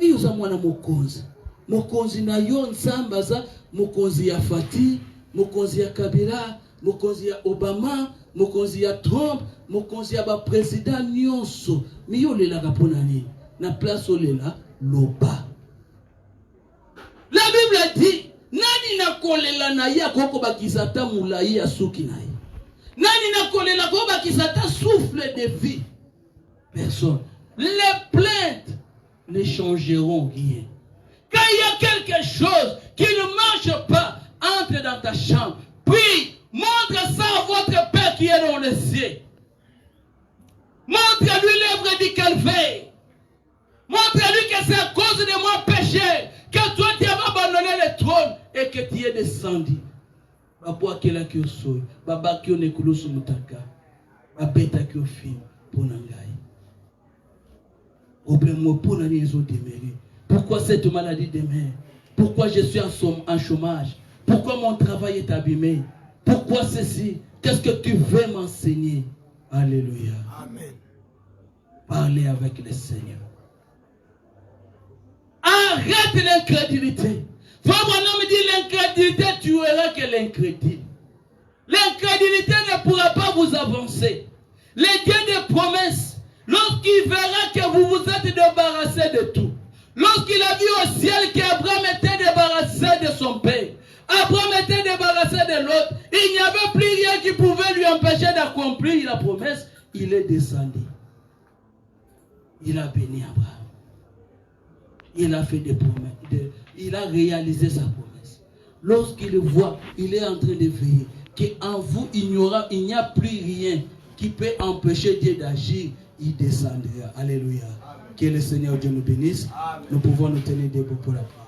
Nous sommes en Mokonzi. Mokonzi na yo nsambaza, mokonzi ya Fati, mokonzi ya Kabila, mokonzi ya Obama, mokonzi ya Trump, mokonzi ya ba président nyonso. Miyo lela kapona nini? Na place olela loba. La Bible dit, nani na kolela na ya koko bakisata mulai ya suki na ye. Nani na kolela koko bakisata souffle de vie. Personne. Les plaintes ne changeront rien. Quand il y a quelque chose qui ne marche pas, entre dans ta chambre. Puis, montre ça à votre Père qui est dans les cieux. Montre-lui l'œuvre du calvaire. Montre-lui que c'est à cause de mon péché que toi tu as abandonné le trône et que tu es descendu. Baba qui est qui au sol, baba qui est au sol mutaka, babeta qui au film pour nangai. Problème pour nangai ils ont déméré. Pourquoi cette maladie demeure? Pourquoi je suis en chômage? Pourquoi mon travail est abîmé? Pourquoi ceci? Qu'est-ce que tu veux m'enseigner? Alléluia. Amen. Parlez avec le Seigneur. Arrête l'incrédulité. Frère Branham me dit l'incrédulité tuera que l'incrédule. L'incrédulité ne pourra pas vous avancer. Le Dieu des promesses, lorsqu'il verra que vous vous êtes débarrassé de tout, lorsqu'il a vu au ciel qu'Abraham était débarrassé de son père, Abraham était débarrassé de l'autre, il n'y avait plus rien qui pouvait lui empêcher d'accomplir la promesse, il est descendu. Il a béni Abraham. Il a fait des promesses. Il a réalisé sa promesse. Lorsqu'il voit, il est en train de veiller qu'en vous, il n'y a plus rien qui peut empêcher Dieu d'agir. Il descendra. Alléluia. Amen. Que le Seigneur Dieu nous bénisse. Amen. Nous pouvons nous tenir debout pour la prière.